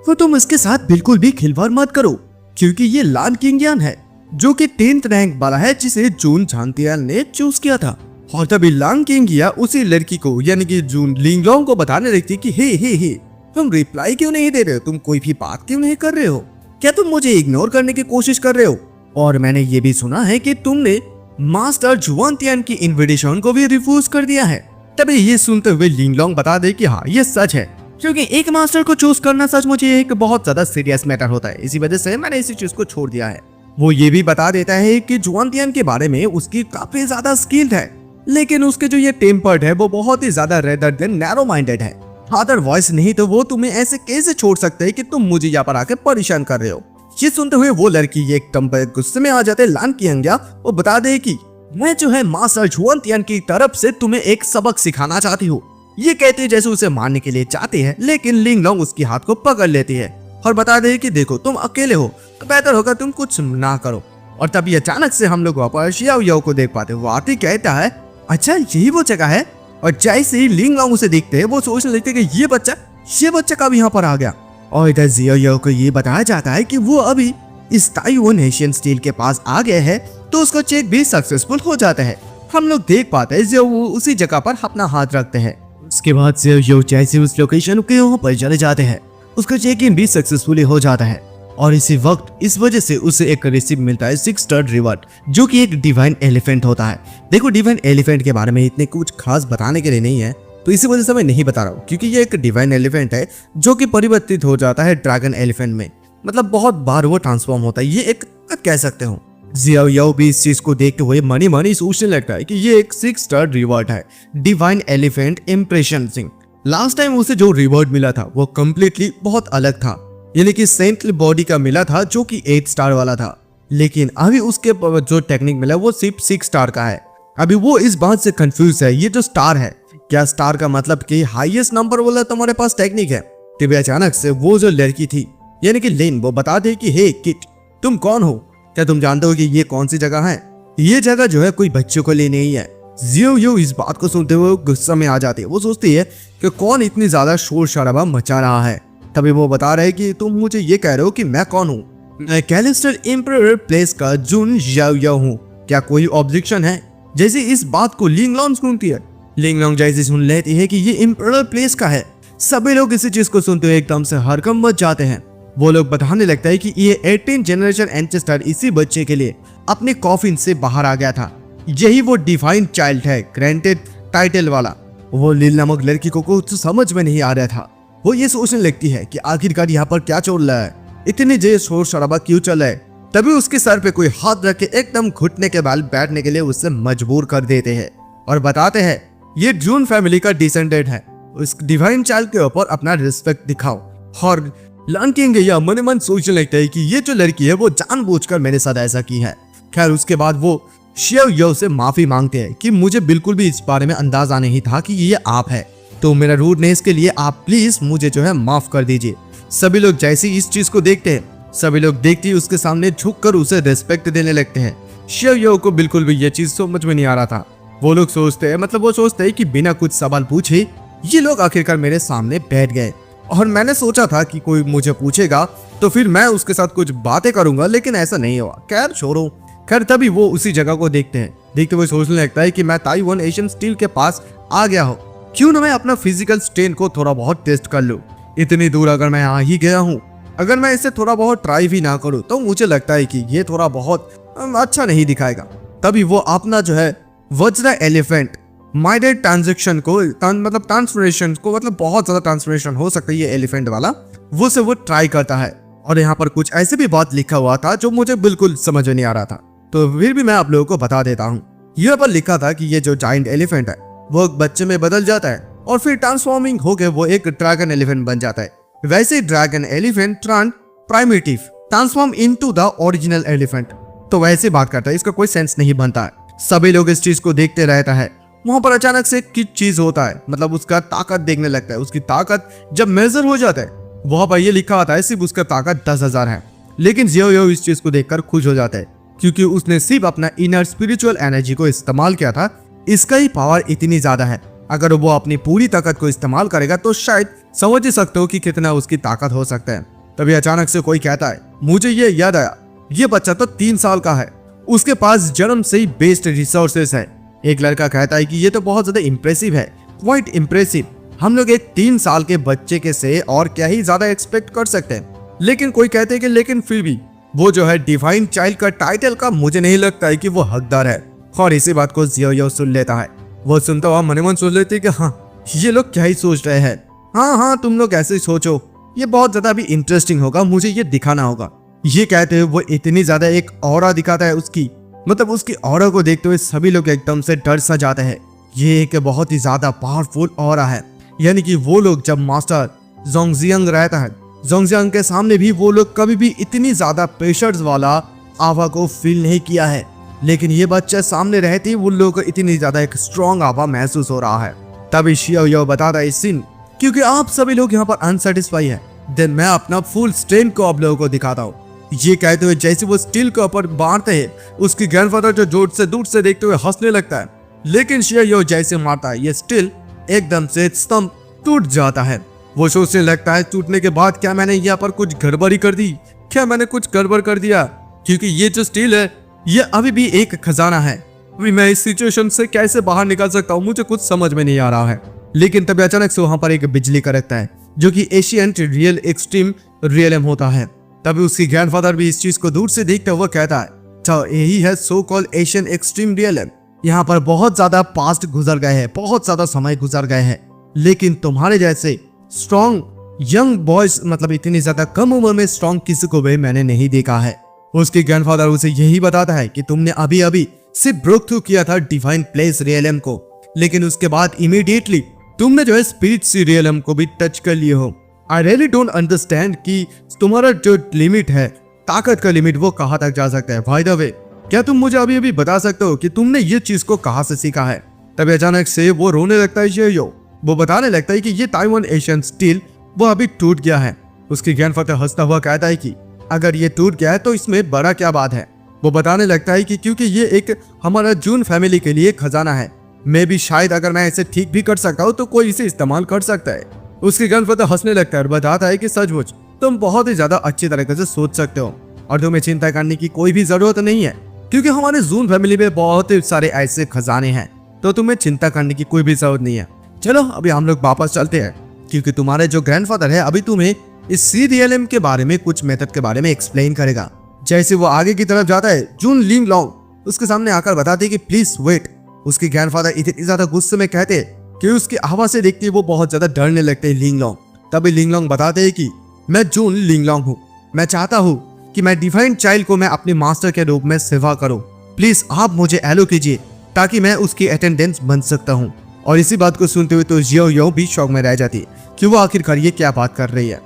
वो तुम इसके साथ बिल्कुल भी खिलवाड़ मत करो, क्योंकि ये लान किंगियन है जो कि 10th रैंक वाला है जिसे जून झांतियाल ने चूज किया था। और तभी लांग किंगिया उसी लड़की को यानी कि जून लिंगलोंग को बताने लगती कि हे तुम रिप्लाई क्यों नहीं दे रहे हो, तुम कोई भी बात क्यों नहीं कर रहे हो, क्या तुम मुझे इग्नोर करने की कोशिश कर रहे हो? और मैंने ये भी सुना है कि तुमने मास्टर जुआनतियान की इनविटेशन को भी रिफ्यूज कर दिया है। तभी ये सुनते हुए लिंगलोंग बता दे कि हाँ ये सच है, क्योंकि एक मास्टर को चूज करना सच मुझे एक बहुत ज्यादा सीरियस मैटर होता है, इसी वजह से मैंने इसी चीज को छोड़ दिया है। वो ये भी बता देता है कि जुआनतियान के बारे में उसकी काफी ज्यादा स्किल्ड है, लेकिन उसके जो ये टेम्पर्ड है वो बहुत ही ज्यादा रेदर देन नैरो माइंडेड है। अदरवाइज नहीं तो वो तुम्हें ऐसे कैसे छोड़ सकते हैं कि तुम मुझे यहाँ पर आके परेशान कर रहे हो। ये सुनते हुए वो लड़की एकदम गुस्से में आ जाते लान कियांग और बता दे कि मैं जो है मास्टर झुआनतियान की तरफ से तुम्हें एक सबक सिखाना चाहती हूँ। ये कहते जैसे उसे मारने के लिए चाहते हैं, लेकिन लिंगलोंग उसकी हाथ को पकड़ लेती है और बता दे कि देखो तुम अकेले हो तो बेहतर होगा तुम कुछ ना करो। और तभी अचानक से हम लोग वापस शियाओ याओ को देख पाते हैं। वो आती कहता है अच्छा यही वो जगह है, और जैसे ही लिंगलोंग उसे देखते हैं वो सोचने लगते हैं कि ये बच्चा कब यहाँ पर आ गया। और इधर जियो याओ को ये बताया जाता है कि वो अभी इस ताइवान एशियन स्टील के पास आ गए हैं, तो उसका चेक भी सक्सेसफुल हो जाता है। हम लोग देख पाते हैं जो वो उसी जगह पर अपना हाथ रखते हैं। उसके बाद जियो याओ जैसे उस लोकेशन के वहाँ पर चले जाते हैं, उसका चेक इन भी सक्सेसफुली हो जाता है। और इसी वक्त इस वजह से उसे एक रिसीव मिलता है 6 स्टार्ड रिवॉर्ड, जो कि एक डिवाइन एलिफेंट होता है। देखो डिवाइन एलिफेंट के बारे में इतने कुछ खास बताने के लिए नहीं है, तो इसी वजह से मैं नहीं बता रहा हूँ, क्योंकि ये एक डिवाइन एलिफेंट है जो कि परिवर्तित हो जाता है ड्रैगन एलिफेंट में। मतलब बहुत बार वो ट्रांसफॉर्म होता है, ये एक कह सकते हो। जियाओ याओ भी इस चीज को देखते हुए मनी सोचने लगता है कि ये एक 6 स्टार रिवॉर्ड है, divine elephant impression Singh. Last time उसे जो रिवॉर्ड मिला था वो कम्प्लीटली बहुत अलग था, यानी कि सेंट्रल बॉडी का मिला था जो कि 8 स्टार वाला था, लेकिन अभी उसके जो टेक्निक मिला वो सिर्फ 6 स्टार का है। अभी वो इस बात से कंफ्यूज है, ये जो स्टार है क्या स्टार का मतलब कि हाईएस्ट नंबर वाला तुम्हारे पास टेक्निक है। तभी अचानक से वो जो लड़की थी यानी कि लिन, वो बता दे कि हे किट तुम कौन हो, क्या तुम जानते हो कि ये कौन सी जगह है? ये जगह जो है कोई बच्चों को लिए नहीं है। जियो यो इस बात को सुनते हुए गुस्सा में आ जाती है। वो सोचती है कि कौन इतनी ज्यादा शोर शराबा मचा रहा है। तभी वो बता रहे कि तुम मुझे ये कह रहे हो कि मैं कौन हूँ? मैं कैलिस्टर एम्परर प्लेस का जुन याओ याओ हूँ, क्या कोई ऑब्जेक्शन है? जैसे इस बात को लिंगलोंग सुनती है, लिंगलोंग जैसे सुन लेती है कि ये एम्परर प्लेस का है। सभी लोग इसी चीज को सुनते हुए एकदम से हरकम मच जाते हैं। वो लोग बताने लगता है कि ये 18 जनरेशन एंसेस्टर इसी बच्चे के लिए अपने कॉफिन से बाहर आ गया था। यही वो डिवाइन चाइल्ड है, ग्रांटेड टाइटल वाला। वो लील नामक लड़की को कुछ समझ में नहीं आ रहा था। वो ये सोचने लगती है कि आखिरकार यहाँ पर क्या चल रहा है, इतनी देर शोर शराबा क्यों चल रहा है। तभी उसके सर पे कोई हाथ रख के एकदम घुटने के बाल बैठने के लिए उससे मजबूर कर देते हैं और बताते हैं ये जून फैमिली का डिसेंडेंट है, उस डिवाइन चाइल्ड के ऊपर अपना रिस्पेक्ट दिखाओ। और लान कियांग या मन मन सोचने लगता है कि ये जो लड़की है वो जानबूझकर मेरे साथ ऐसा की है। खैर उसके बाद वो शियाओ याओ से माफी मांगते हैं कि मुझे बिल्कुल भी इस बारे में अंदाजा नहीं था कि ये आप है, तो मेरा रूडनेस के लिए आप प्लीज मुझे जो है माफ कर दीजिए। सभी लोग जैसे ही इस चीज को देखते हैं, सभी लोग देखते ही उसके सामने झुककर उसे रिस्पेक्ट देने लगते हैं। शियाओ याओ को बिल्कुल भी ये चीज समझ में नहीं आ रहा था। वो लोग सोचते हैं, मतलब वो सोचते हैं कि बिना कुछ सवाल पूछे ये लोग आखिरकार मेरे सामने बैठ गए, और मैंने सोचा था कि कोई मुझे पूछेगा तो फिर मैं उसके साथ कुछ बातें करूंगा, लेकिन ऐसा नहीं हुआ। खैर छोड़ो। खैर तभी वो उसी जगह को देखते हैं, देखते हुए सोचने लगता है कि मैं ताइवान एशियन स्टील के पास आ गया हूँ, क्यों ना मैं अपना फिजिकल स्ट्रेन को थोड़ा बहुत टेस्ट कर लूं। इतनी दूर अगर मैं आ ही गया हूँ, अगर मैं इसे थोड़ा बहुत ट्राई भी ना करूँ तो मुझे लगता है कि ये थोड़ा बहुत अच्छा नहीं दिखाएगा। तभी वो अपना जो है वज्र एलिफेंट माइडेड ट्रांजेक्शन को मतलब ट्रांसफॉर्मेशन को, मतलब बहुत ज्यादा ट्रांसफॉर्मेशन हो सकता है ये एलिफेंट वाला, वो से वो ट्राई करता है। और यहाँ पर कुछ ऐसे भी बात लिखा हुआ था जो मुझे बिल्कुल समझ नहीं आ रहा था, तो फिर भी मैं आप लोगों को बता देता हूँ। यहाँ पर लिखा था कि ये जो जाइंट एलिफेंट है वो एक बच्चे में बदल जाता है और फिर ट्रांसफॉर्मिंग होकर वो एक ड्रैगन एलिफेंट बन जाता है। वैसे dragon elephant primitive transform into the original elephant, तो वैसे बात करता है, इसका कोई सेंस नहीं बनता है। सभी लोग इस चीज को देखते रहता है। वहां पर अचानक से किस चीज होता है, मतलब उसका ताकत देखने लगता है। उसकी ताकत जब मेजर हो जाता है, वहां पर ये लिखा होता है सिर्फ उसका ताकत 10,000 है। लेकिन जियो याओ इस चीज को देखकर खुश हो जाता है, क्योंकि उसने सिर्फ अपना इनर स्पिरिचुअल एनर्जी को इस्तेमाल किया था। इसका ही पावर इतनी ज्यादा है, अगर वो अपनी पूरी ताकत को इस्तेमाल करेगा तो शायद समझ ही सकते हो कि कितना उसकी ताकत हो सकता है। तभी अचानक से कोई कहता है, मुझे ये याद आया, ये बच्चा तो 3 साल का है, उसके पास जन्म से ही बेस्ट रिसोर्सेस है। एक लड़का कहता है कि ये तो बहुत ज्यादा इंप्रेसिव है, क्वाइट इंप्रेसिव। हम लोग एक 3 साल के बच्चे के से और क्या ही ज्यादा एक्सपेक्ट कर सकते हैं। लेकिन कोई कहते हैं कि लेकिन फिर भी वो जो है डिवाइन चाइल्ड का टाइटल का मुझे नहीं लगता है कि वो हकदार है। और इसी बात को जियो याओ सुन लेता है। वो सुनता हुआ मन मन सोच लेते कि हाँ ये लोग क्या ही सोच रहे हैं। हाँ तुम लोग ऐसे ही सोचो, ये बहुत ज्यादा भी इंटरेस्टिंग होगा, मुझे ये दिखाना होगा। ये कहते हुए वो इतनी ज्यादा एक ऑरा दिखाता है उसकी, मतलब उसकी ऑरा को देखते हुए सभी लोग एकदम से डर सा जाते हैं। ये एक बहुत ही ज्यादा पावरफुल ऑरा है, यानी कि वो लोग जब मास्टर जोंगजियांग रहता है जोंगजियांग के सामने भी वो लोग कभी भी इतनी ज्यादा प्रेशर्स वाला आवा को फील नहीं किया है, लेकिन ये बच्चा सामने रहते ही उन लोगों को इतनी ज्यादा एक स्ट्रॉन्ग आवा महसूस हो रहा है। तभी शियो यो बताता है इस सीन, क्योंकि आप सभी लोग यहाँ पर अनसेटिस्फाई है, देन मैं अपना फुल स्ट्रेंथ को आप लोगों को दिखाता हूँ। ये कहते हुए जैसे वो स्टील के ऊपर मारते हैं, उसकी ग्रैंडफादर जो जोर से दूर से देखते हुए हंसने लगता है, लेकिन शियो यो जैसे मारता है ये स्टील एकदम से स्तंभ टूट जाता है। वो सोचने लगता है टूटने के बाद क्या मैंने यहाँ पर कुछ गड़बड़ी कर दी, क्या मैंने कुछ गड़बड़ कर दिया, क्योंकि ये जो स्टील है ये अभी भी एक खजाना है। अभी मैं इस सिचुएशन से कैसे बाहर निकल सकता हूँ, मुझे कुछ समझ में नहीं आ रहा है। लेकिन तभी अचानक से वहां पर एक बिजली कड़कता है, जो कि एशियंट रियल एक्सट्रीम रियलम होता है। तभी उसकी ग्रैंडफादर भी इस चीज को दूर से देखते हुए कहता है, तो यही है so called Asian extreme realm. यहाँ पर बहुत ज्यादा पास्ट गुजर गए हैं, बहुत ज्यादा समय गुजर गए हैं, लेकिन तुम्हारे जैसे स्ट्रॉन्ग यंग बॉयज, मतलब इतनी ज्यादा कम उम्र में स्ट्रॉन्ग किसी को भी मैंने नहीं देखा है। उसकी ग्रैंडफादर उसे यही बताता है कि तुमने अभी अभी सिर्फ ब्रेक थ्रू किया था डिवाइन प्लेस रियलम को, लेकिन उसके बाद इमीडिएटली तुमने जो है स्पिरिट सी रियलम को भी टच कर लिए हो। आई रियली डोंट अंडरस्टैंड कि तुम्हारा जो लिमिट है, ताकत का लिमिट, वो कहाँ तक जा सकता है। बाय द वे, क्या तुम मुझे अभी अभी बता सकते हो कि तुमने ये चीज को कहाँ से सीखा है? तभी अचानक से वो रोने लगता है शियो। वो बताने लगता है कि ये ताइवान एशियन स्टील वो अभी टूट गया है। उसकी ग्रैंडफादर हंसता हुआ कहता है कि अगर ये टूट गया है तो इसमें बड़ा क्या बात है। वो बताने लगता है कि क्योंकि ये एक हमारा जून फैमिली के लिए खजाना है, मैं भी शायद अगर मैं इसे ठीक भी कर सकता हूँ तो कोई इसे इस्तेमाल कर सकता है। उसकी ग्रैंडफादर हंसने लगता है और बताता है कि सचमुच तुम बहुत ही ज्यादा अच्छी तरीके से सोच सकते हो और तुम्हें चिंता करने की कोई भी जरूरत नहीं है, क्योंकि हमारे जून फैमिली में बहुत सारे ऐसे खजाने हैं, तो तुम्हें चिंता करने की कोई भी जरूरत नहीं है। चलो अभी हम लोग वापस चलते हैं, क्योंकि तुम्हारे जो ग्रैंडफादर है अभी तुम्हें इस CDLM के बारे में कुछ मेथड के बारे में एक्सप्लेन करेगा। जैसे वो आगे की तरफ जाता है, जून लिंग लॉन्ग उसके सामने आकर बताते कि प्लीज वेट। उसके ग्रैंडफादर इतनी ज्यादा गुस्से में कहते हैं कि उसकी आवाज से देखते वो बहुत ज्यादा डरने लगते हैं लिंग लॉन्ग। तभी लिंग लॉन्ग बताते हैं कि मैं जून लिंग लॉन्ग हूँ, मैं चाहता हूँ कि मैं डिवाइन चाइल्ड को मैं अपने मास्टर के रूप में सेवा करूँ, प्लीज आप मुझे एलो कीजिए ताकि मैं उसकी अटेंडेंस बन सकता हूँ। और इसी बात को सुनते हुए तो जियो यो भी शौक में रह जाती है कि वो आखिरकार ये क्या बात कर रही है।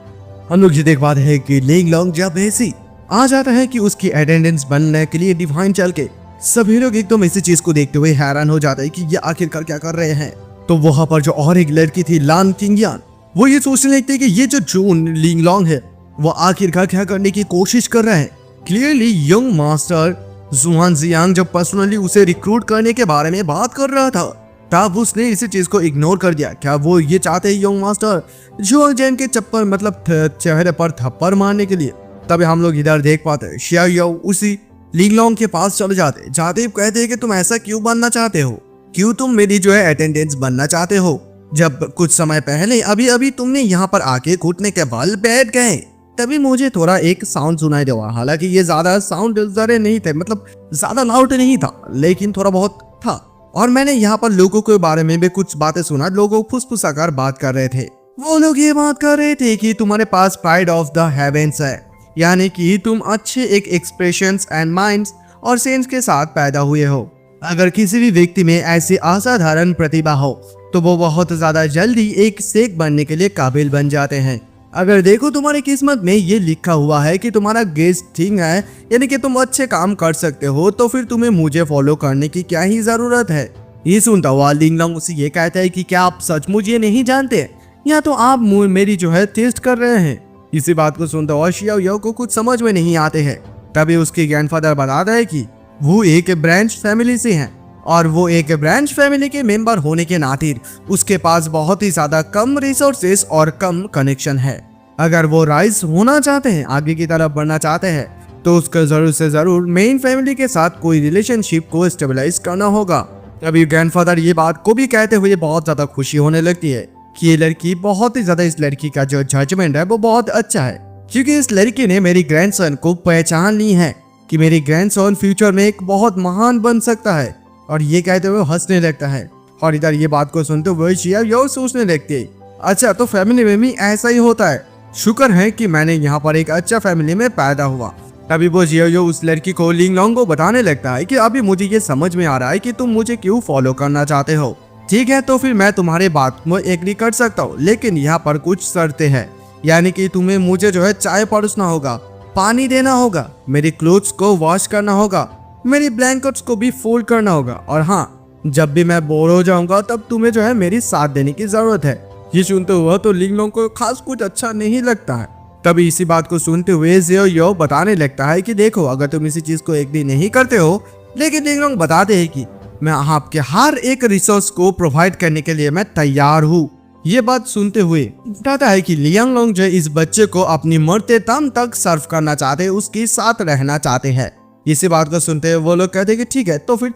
हम लोग ये देख पाते हैं कि लिंग लॉन्ग जब ऐसी आ जाता है कि उसकी अटेंडेंस बनने के लिए डिवाइन चल के सभी लोग एकदम इसी चीज को देखते हुए हैरान हो जाते हैं कि ये आखिरकार क्या कर रहे हैं। तो वहां पर जो और एक लड़की थी लान किंगयान, वो ये सोचने लगती है कि ये जो जून लिंग लॉन्ग है वो आखिरकार क्या करने की कोशिश कर रहा है। क्लियरली यंग मास्टर जुआन जियांग जब पर्सनली उसे रिक्रूट करने के बारे में बात कर रहा था, तब उसने इसी चीज को इग्नोर कर दिया। क्या वो ये चाहते हैं यंग मास्टर जुआन जैन के चप्पल मतलब चेहरे पर थप्पड़ मारने के लिए? तभी हम लोग इधर देख पाते हैं शिया यो उसी लिंग लॉन्ग के पास चले जाते कहते हैं कि तुम ऐसा क्यों बनना चाहते हो, क्यों तुम मेरी जो है अटेंडेंस बनना चाहते हो, जब कुछ समय पहले अभी अभी तुमने यहाँ पर आके घुटने के बल बैठ गए। तभी मुझे थोड़ा एक साउंड सुनाई देगा, हालांकि ये ज्यादा साउंड जरे नहीं थे, मतलब ज्यादा लाउड नहीं था, लेकिन थोड़ा बहुत था। और मैंने यहाँ पर लोगों के बारे में भी कुछ बातें सुना, लोगों फुसफुसाकर बात कर रहे थे। वो लोग ये बात कर रहे थे कि तुम्हारे पास प्राइड ऑफ द हेवेंस है, यानी कि तुम अच्छे एक एक्सप्रेशंस एंड माइंड्स और सेंस के साथ पैदा हुए हो। अगर किसी भी व्यक्ति में ऐसी असाधारण प्रतिभा हो तो वो बहुत ज्यादा जल्दी एक शेख बनने के लिए काबिल बन जाते हैं। अगर देखो तुम्हारी किस्मत में ये लिखा हुआ है कि तुम्हारा गेस्ट थिंग है, यानी कि तुम अच्छे काम कर सकते हो, तो फिर तुम्हें मुझे फॉलो करने की क्या ही जरूरत है। ये सुनता हुआ लिंग लॉन्ग उसे ये कहता है कि क्या आप सचमुच ये नहीं जानते, या तो आप मेरी जो है टेस्ट कर रहे हैं। इसी बात को सुनता हुआ शिया यो को कुछ समझ में नहीं आते हैं। तभी उसके ग्रैंडफादर बताता है कि वो एक ब्रांच फैमिली से हैं, और वो एक ब्रांच फैमिली के मेंबर होने के नाते उसके पास बहुत ही ज्यादा कम रिसोर्सेस और कम कनेक्शन है। अगर वो राइज होना चाहते हैं, आगे की तरफ बढ़ना चाहते हैं, तो उसको जरूर से जरूर मेन फैमिली के साथ कोई रिलेशनशिप को स्टेबलाइज करना होगा। अभी ग्रैंडफादर ये बात को भी कहते हुए बहुत ज्यादा खुशी होने लगती है कि ये लड़की बहुत ही ज्यादा, इस लड़की का जो जजमेंट है वो बहुत अच्छा है, क्योंकि इस लड़की ने मेरी ग्रैंडसन को पहचान ली है कि मेरी ग्रैंडसन फ्यूचर में एक बहुत महान बन सकता है। और ये कहते हुए हंसने लगता है। और इधर ये बात को सुनते हुए शिया यो सोचने लगती है, अच्छा तो फैमिली में भी ऐसा ही होता है, शुक्र है कि मैंने यहाँ पर एक अच्छा फैमिली में पैदा हुआ। तभी वो जियो यो उस लड़की को लिंग लॉन्ग को बताने लगता है कि अभी मुझे ये समझ में आ रहा है कि तुम मुझे क्यों फॉलो करना चाहते हो। ठीक है, तो फिर मैं तुम्हारे बात में एग्री कर सकता हूँ, लेकिन यहाँ पर कुछ शर्तें हैं। यानी कि तुम्हें मुझे जो है चाय परोसना होगा, पानी देना होगा, मेरी क्लोथ्स को वॉश करना होगा, मेरी ब्लैंकेट्स को भी फोल्ड करना होगा, और हाँ, जब भी मैं बोर हो जाऊंगा तब तुम्हें जो है मेरी साथ देने की जरूरत है। ये सुनते हुए तो लिंगलोंग को खास कुछ अच्छा नहीं लगता है। तभी इसी बात को सुनते हुए जियो यो बताने लगता है कि देखो, अगर तुम इसी चीज को एक दिन नहीं करते हो, लेकिन लिंगलोंग बताते हैं कि मैं आपके हर एक रिसोर्स को प्रोवाइड करने के लिए मैं तैयार हूँ। ये बात सुनते हुए बताता है कि लियांगलोंग जो इस बच्चे को अपनी मरते दम तक सर्व करना चाहते हैं, उसके साथ रहना चाहते हैं। इसी बात को सुनते हुए वो लोग कहते हैं कि ठीक है, तो फिर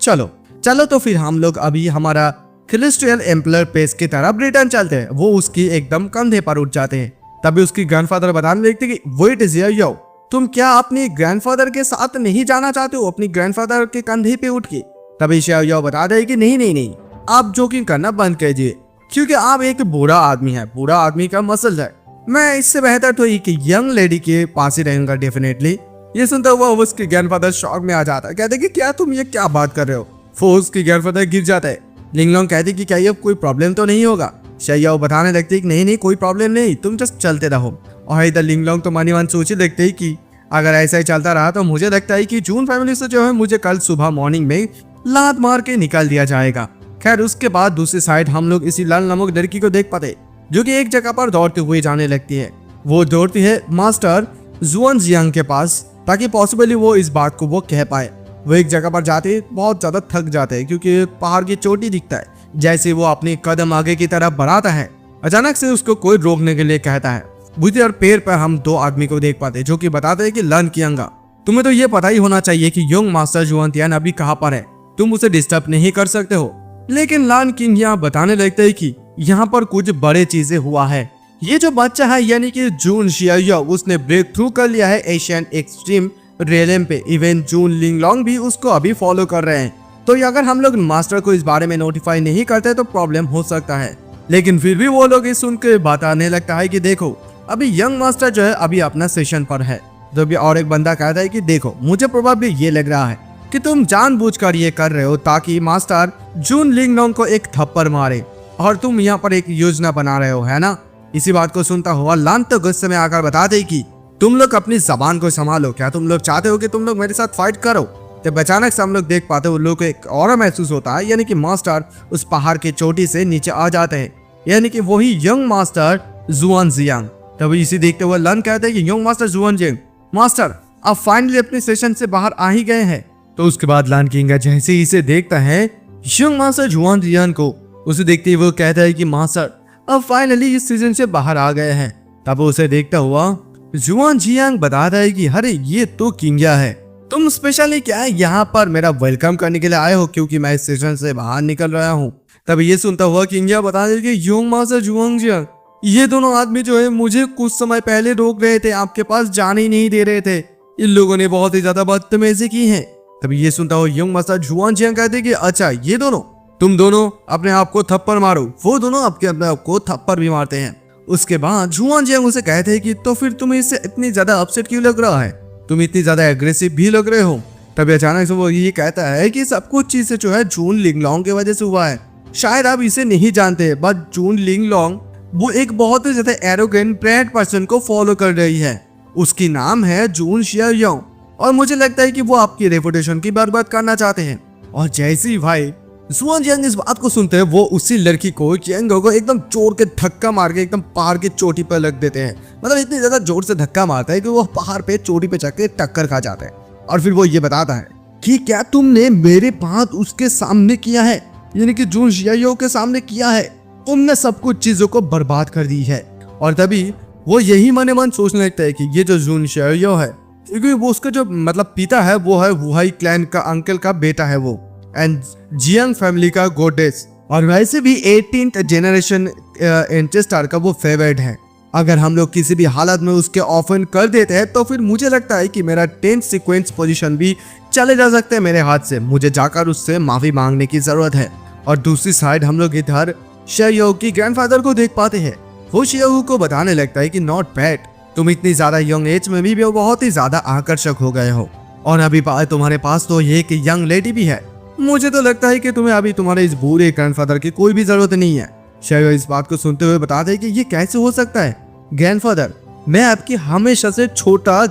चलो तो फिर हम लोग अभी हमारा क्रिस्टियल एम्पलर पेस की तरफ रिटर्न चलते हैं। वो उसकी एकदम कंधे पर उठ जाते हैं। तभी उसकी ग्रैंडफादर बताने लगते कि वेट इज यो, तुम क्या अपनी ग्रैंडफादर के साथ नहीं जाना चाहते हो, अपनी ग्रैंडफादर के कंधे पे उठ के? तभी यो बता दे कि नहीं, आप जोकिंग करना बंद कीजिए, क्योंकि आप एक बुरा आदमी है, बुरा आदमी का मसल है। मैं इससे बेहतर तो एक यंग लेडी के पास ही रहूंगा डेफिनेटली। ये सुनता हुआ उसके ग्रैंडफादर शॉक में आ जाता है। कहते कि क्या तुम ये क्या बात कर रहे हो? फोर्स की ग्रैंडफादर गिर जाता है। लिंगलोंग कहती कि क्या ये कोई प्रॉब्लम तो नहीं होगा? शाओ बताने लगती है कि नहीं कोई प्रॉब्लम नहीं, तुम जस्ट चलते रहो। और इधर लिंगलोंग तो मनी मन सोचे लगते ही कि अगर ऐसा ही चलता रहा तो मुझे लगता है कि जून फैमिली से जो है मुझे कल सुबह मॉर्निंग में लात मार के निकाल दिया जाएगा। खैर, उसके बाद दूसरी साइड हम लोग इसी लाल नामक लड़की को देख पाते, जो कि एक जगह पर दौड़ते हुए जाने लगती है। वो दौड़ती है मास्टर जुआन जियांग के पास, ताकि पॉसिबली वो इस बात को वो कह पाए। वो एक जगह पर जाते बहुत ज्यादा थक जाते हैं, क्योंकि पहाड़ की चोटी दिखता है। जैसे वो अपनी कदम आगे की तरफ बढ़ाता है, अचानक से उसको कोई रोकने के लिए कहता है। बुद्धि और पैर पर हम दो आदमी को देख पाते, जो कि बताते हैं कि लन कियांगा, तुम्हें तो ये पता ही होना चाहिए कि यंग मास्टर जुआन तियान अभी कहाँ पर है, तुम उसे डिस्टर्ब नहीं कर सकते हो। लेकिन लान किंग यहाँ बताने लगते है कि यहाँ पर कुछ बड़े चीजें हुआ है। ये जो बच्चा है यानी कि जून शियाओ, उसने ब्रेक थ्रू कर लिया है एशियन एक्सट्रीम रेलम पे। इवन जून लिंगलोंग भी उसको अभी फॉलो कर रहे हैं। तो अगर हम लोग मास्टर को इस बारे में नोटिफाई नहीं करते तो प्रॉब्लम हो सकता है। लेकिन फिर भी वो लोग इस सुन के बताने लगता है कि देखो, अभी यंग मास्टर जो है अभी अपना सेशन पर है। तो भी और एक बंदा कहता है कि देखो, मुझे प्रोबेबली ये लग रहा है कि तुम जानबूझकर ये कर रहे हो ताकि मास्टर जून लिंगलोंग को एक थप्पड़ मारे, और तुम यहाँ पर एक योजना बना रहे हो, है ना? इसी बात को सुनता हुआ लान तो गुस्से में आकर बताते कि तुम लोग अपनी जबान को संभालो, क्या तुम लोग चाहते हो कि तुम लोग मेरे साथ फाइट करो? तब अचानक से हम लोग देख पाते उन लोगों को एक और महसूस होता है, यानी कि मास्टर उस पहाड़ की चोटी से नीचे आ जाते हैं, यानी कि वही यंग मास्टर जुआन जियांग। तभी इसी देखते हुए लन कहते हैं कि यंग मास्टर जुआन जियांग, मास्टर आप फाइनली अपने सेशन से बाहर आ ही गए हैं। तो उसके बाद लान किंग जैसे ही इसे देखता है यंग मास्टर जुआन जियांग को, उसे देखते ही वो कहता है कि मास्टर अब फाइनली इस सीजन से बाहर आ गए हैं। तब उसे देखता हुआ जुआन जियांग बताता है कि अरे ये तो किंग्या है, तुम स्पेशली क्या है यहाँ पर मेरा वेलकम करने के लिए आए हो, क्योंकि मैं इस सेशन से बाहर निकल रहा हूँ। तब ये सुनता हुआ किंग्या बता दे कि यंग मास्टर जुआन जियांग, ये दोनों आदमी जो है मुझे कुछ समय पहले रोक रहे थे, आपके पास जाने ही नहीं दे रहे थे। इन लोगों ने बहुत ही ज्यादा बदतमीजी की है। तभी ये सुनता हुआ यंग मास्टर जुआन जियांग कहते कि अच्छा ये दोनों, तुम दोनों अपने आप को थप्पड़ मारो। वो दोनों अपने आप को थप्पड़ भी मारते हैं। उसके बाद जुआन जियांग उसे कहते हैं कि तो फिर तुम्हें इससे इतनी ज्यादा अपसेट क्यों लग रहा है, तुम इतनी ज्यादा एग्रेसिव भी लग रहे हो। तभी अचानक से वो ये कहता है कि सब कुछ चीजें जो है जून लिंगलोंग की वजह से हुआ है। शायद आप इसे नहीं जानते, बट जून लिंगलोंग वो एक बहुत ही ज्यादा एरोगेंट ब्रैड पर्सन को फॉलो कर रही है। उसकी नाम है जून शियाओ, और मुझे लगता है कि वो आपकी रेपुटेशन की बर्बाद करना चाहते हैं। और जैसे ही भाई जुआन जियांग इस बात को सुनते हैं, वो उसी लड़की को जियांग को एकदम जोर के धक्का मार के एकदम पहाड़ की चोटी पर रख देते हैं। मतलब इतनी ज्यादा जोर से धक्का मारता है कि वो पहाड़ पे चोटी पे चढ़ टक्कर खा जाता है। और फिर वो ये बताता है कि क्या तुमने मेरे बात उसके सामने किया है, यानी कि जून शियाओ के सामने किया है, तुमने सब कुछ चीजों को बर्बाद कर दी है। और तभी वो यही मन मन सोचने लगता है कि ये जो जून शियाओ है, क्योंकि वो उसका जो मतलब पिता है वो है वुहाई क्लैन का अंकल का बेटा है वो, एंड जियांग फैमिली का गोडेस, और वैसे भी 18th जनरेशन एंसेस्टर का वो फेवरेट है। अगर हम लोग किसी भी हालत में उसके ऑफन कर देते हैं तो फिर मुझे लगता है कि मेरा 10th सीक्वेंस पोजीशन भी चले जा सकते हैं मेरे हाथ से। मुझे जाकर उससे माफी मांगने की जरूरत है। और दूसरी साइड हम लोग इधर शियाओ की ग्रैंडफादर को देख पाते हैं। वो शियाओ को बताने लगता है कि नॉट बैड, तुम इतनी ज्यादा यंग एज में भी बहुत ही ज्यादा आकर्षक हो गए हो, और अभी तुम्हारे पास तो ये कि यंग लेडी भी है। मुझे तो लगता है कि तुम्हें अभी तुम्हारे इस बूढ़े ग्रैंडफादर की कोई भी जरूरत नहीं है। शियाओ इस बात को सुनते हुए बताते हैं कि ये कैसे हो सकता है, ग्रैंडफादर, मैं आपकी हमेशा से छोटा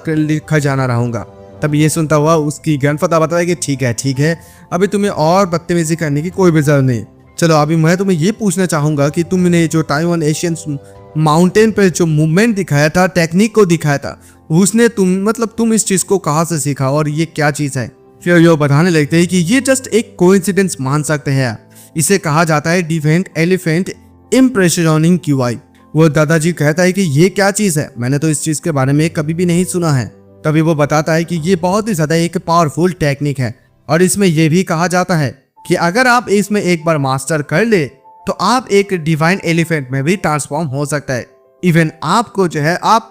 खजाना रहूंगा। तब ये सुनता हुआ उसकी ग्रैंडफादर बताया कि ठीक है, अभी तुम्हें और बदतमीजी करने की कोई भी जरूरत नहीं। चलो अभी मैं तुम्हें ये पूछना चाहूंगा कि तुमने जो ताइवान एशियन माउंटेन पे जो मूवमेंट दिखाया था, टेक्निक को दिखाया था, उसने तुम इस चीज को कहाँ से सीखा और ये क्या चीज है? फिर यो बताने लगते हैं कि ये जस्ट एक कोइंसिडेंस मान सकते हैं, इसे कहा जाता है डिफेंट एलिफेंट इम्प्रेशनिंग क्यूआई। वो दादाजी कहता है कि ये क्या चीज है, मैंने तो इस चीज के बारे में कभी भी नहीं सुना है। तभी वो बताता है कि ये बहुत ही ज्यादा एक पावरफुल टेक्निक है और इसमें यह भी कहा जाता है कि अगर आप इसमें एक बार मास्टर कर ले तो आप एक डिवाइन एलिफेंट में भी ट्रांसफॉर्म हो सकता है। इवन आप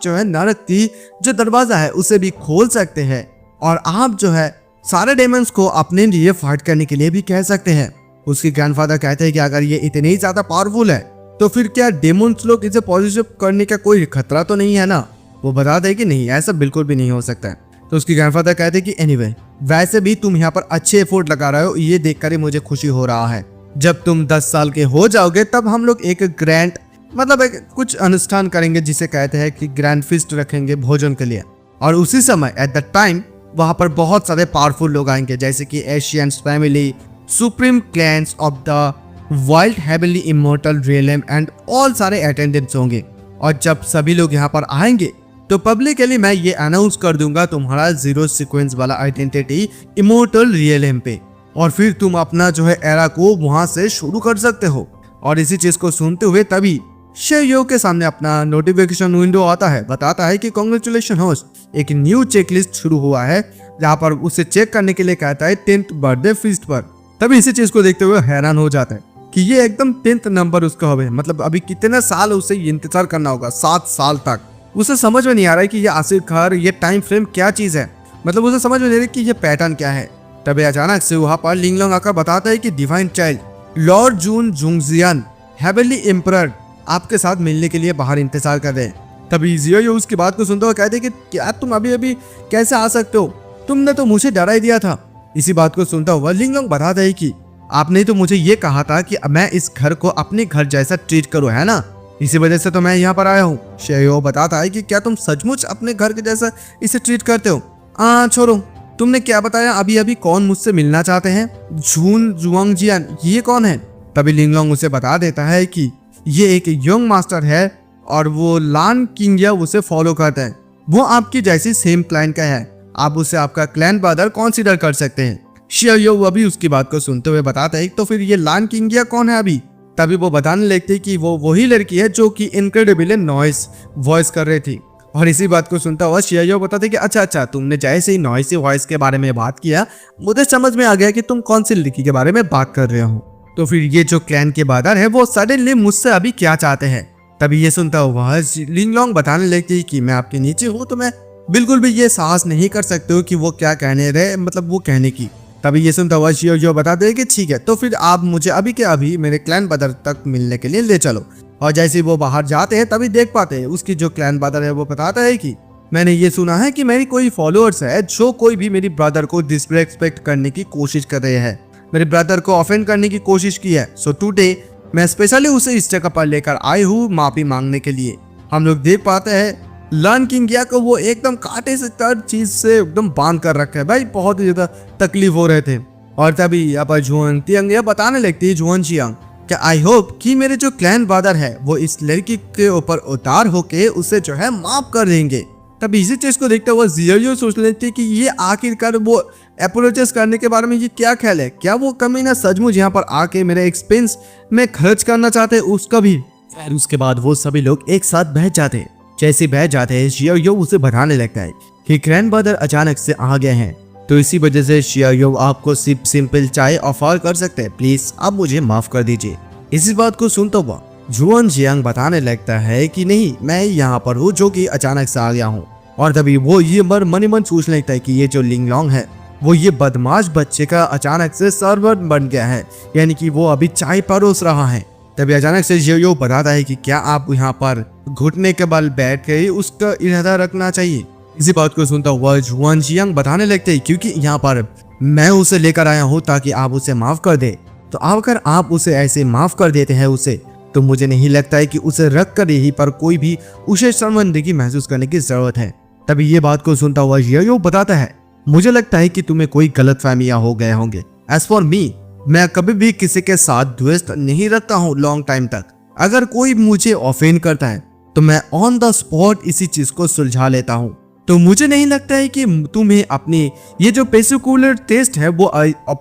जो है नरक की जो दरवाजा है उसे भी खोल सकते हैं और आप जो है सारे डेमंस को अपने लिए फाइट करने के लिए भी कह सकते हैं। उसके ग्रैंडफादर कहते हैं कि अगर ये इतने ही ज्यादा पावरफुल है तो फिर क्या डेमोन्स लोग इसे पॉजिटिव करने का कोई खतरा तो नहीं है ना? वो बताते हैं कि नहीं, ऐसा बिल्कुल भी नहीं हो सकता है। तो उसकी ग्रैंडफादर कहते हैं कि एनीवे, वैसे भी तुम यहाँ पर अच्छे एफर्ट लगा रहे हो, ये देखकर ही मुझे खुशी हो रहा है। जब तुम 10 साल के हो जाओगे तब हम लोग एक कुछ अनुष्ठान करेंगे जिसे कहते हैं कि ग्रैंड फिस्ट रखेंगे भोजन के लिए, और उसी समय एट द टाइम वहां पर बहुत सारे पावरफुल लोग आएंगे जैसे कि Asians family, supreme clans of the wild heavenly immortal realm and all सारे अटेंडेंट्स होंगे। और जब सभी लोग यहाँ पर आएंगे तो पब्लिकली मैं ये अनाउंस कर दूंगा तुम्हारा 0 सीक्वेंस वाला आइडेंटिटी इमोर्टल रियलम पे, और फिर तुम अपना जो है एरा को वहां से शुरू कर सकते हो। और इसी चीज को सुनते हुए तभी शेयो के सामने अपना नोटिफिकेशन विंडो आता है, बताता है कि कांग्रेचुलेशन होस्ट, एक न्यू चेकलिस्ट शुरू हुआ है जहाँ पर उसे चेक करने के लिए कहता है 10th बर्थडे फीस्ट पर। तभी इसी चीज को देखते हुए हैरान हो जाता है कि ये एकदम 10th नंबर उसका होगा, मतलब अभी कितने साल उसे इंतजार करना होगा, 7 साल तक। उसे समझ में नहीं आ रहा है कि ये आखिरकार ये टाइम फ्रेम क्या चीज है, मतलब उसे समझ में नहीं आ रहा कि ये पैटर्न क्या है। तभी अचानक से वहां पर लिंगलोंग आकर बताता है कि डिवाइन चाइल्ड लॉर्ड जून जुंगजियान हेवनली एम्परर आपके साथ मिलने के लिए बाहर इंतजार कर रहे हैं। तभी जियो उसकी बात को सुनते हुए कहते हैं कि क्या तुम अभी कैसे आ सकते हो, तुमने तो मुझे डरा ही दिया था। इसी बात को सुनता हुआ लिंगलोंग बताता है कि आपने तो मुझे ये कहा था कि मैं इस घर को अपने घर जैसा ट्रीट करूं, है ना, इसी वजह से तो मैं यहाँ पर आया हूँ। शेयो बताता है कि क्या तुम सचमुच अपने घर के जैसा इसे ट्रीट करते हो? छोड़ो, तुमने क्या बताया अभी कौन मुझसे मिलना चाहते हैं? जून जुआंगजियान, ये कौन है? तभी लिंगलोंग उसे बता देता है कि ये एक यंग मास्टर है और वो लान किंगिया उसे फॉलो करता है, वो आपकी जैसी सेम क्लाइन का है, आप उसे आपका क्लैन ब्रदर कंसीडर कर सकते हैं। शियो अभी उसकी बात को सुनते हुए बताता है तो फिर ये लान किंगिया कौन है अभी? तभी वो बताने लगते कि वो वही लड़की है जो कि इनक्रेडिबल नॉइस वॉइस कर रही थी। और इसी बात को सुनता हुआ शियो बताते कि अच्छा, तुमने जैसे ही नॉइसी वॉइस के बारे में बात किया मुझे समझ में आ गया कि तुम कौन सी लड़की के बारे में बात कर रहे हो। तो फिर ये जो क्लैन के ब्रदर है वो सडनली मुझसे अभी क्या चाहते हैं? तभी ये सुनता हुआ लिंगलोंग बताने लगती कि मैं आपके नीचे हूँ तो मैं बिल्कुल भी ये साहस नहीं कर सकते हो कि वो क्या कहने रहे, मतलब वो कहने की। तभी ये सुनता हुआ शियो बताते कि ठीक है, तो फिर आप मुझे अभी के अभी मेरे क्लैन ब्रदर तक मिलने के लिए ले चलो। और जैसे वो बाहर जाते हैं तभी देख पाते हैं उसकी जो क्लैन ब्रदर है वो बताता है कि मैंने ये सुना है कि मेरी कोई फॉलोअर्स है जो कोई भी मेरी ब्रदर को डिसरेस्पेक्ट करने की कोशिश कर रहे हैं, मेरे ब्रदर को ऑफेंड करने की कोशिश की है। सो टुडे मैं स्पेशली उसे इस जगह पर लेकर आई हूँ माफी मांगने के लिए। हम लोग देख पाते हैं लान किंगिया को वो एकदम कांटे से तर चीज से एकदम बांध कर रखा है भाई, बहुत ही ज्यादा तकलीफ हो रहे थे। और तभी यहाँ पर जुआन तियांग यह बताने लगती है जुआन चियांग क्या आई होप कि मेरे जो क्लैन ब्रदर है वो इस लड़की के ऊपर उतार होके उसे जो है माफ कर देंगे। तभी इसी चीज को देखते हुए जियो सोच लेती है कि ये आखिरकार वो अप्रोचेस करने के बारे में ये क्या ख्याल है, क्या वो कमीना सचमुच यहाँ पर आके मेरे एक्सपेंस में खर्च करना चाहते उसका भी। फिर उसके बाद वो सभी लोग एक साथ बैठ जाते हैं। जैसे बैठ जाते हैं शियो उसे बताने लगता है कि ग्रैंड ब्रदर अचानक से आ गए हैं, तो इसी वजह से शियो आपको सिर्फ सिंपल चाय ऑफर कर सकते हैं, प्लीज आप मुझे माफ कर दीजिए। इसी बात को सुनता हुआ जुआन जियांग बताने लगता है कि नहीं, मैं यहाँ पर हूँ जो कि अचानक से आ गया हूँ। और तभी वो ये मन मन सोचने लगता है कि ये जो लिंगलोंग है वो ये बदमाश बच्चे का अचानक से सर्वर बन गया है, यानी कि वो अभी चाय परोस रहा है। तभी अचानक से जियो बताता है कि क्या आप यहाँ पर घुटने के बल बैठ के ही उसका इरादा रखना चाहिए। इसी बात को सुनता हुआ जुआन जियांग बताने लगते हैं क्योंकि यहाँ पर मैं उसे लेकर आया हूँ ताकि आप उसे माफ कर दे, तो अगर आप उसे ऐसे माफ कर देते हैं उसे, तो मुझे नहीं लगता है कि उसे रख कर यहीं पर कोई भी उसे शर्मिंदगी महसूस करने की जरूरत है। तभी ये बात को सुनता हुआ यो बताता है, मुझे लगता है कि तुम्हें कोई गलत फहमियां हो गए होंगे। एज फॉर मी, मैं कभी भी किसी के साथ द्वेष नहीं रखता हूँ लॉन्ग टाइम तक। अगर कोई मुझे ऑफेंड करता है तो मैं ऑन द स्पॉट इसी चीज को सुलझा लेता हूँ। तो मुझे नहीं लगता है कि तुम्हें अपनी ये जो पेसिकुलर टेस्ट है वो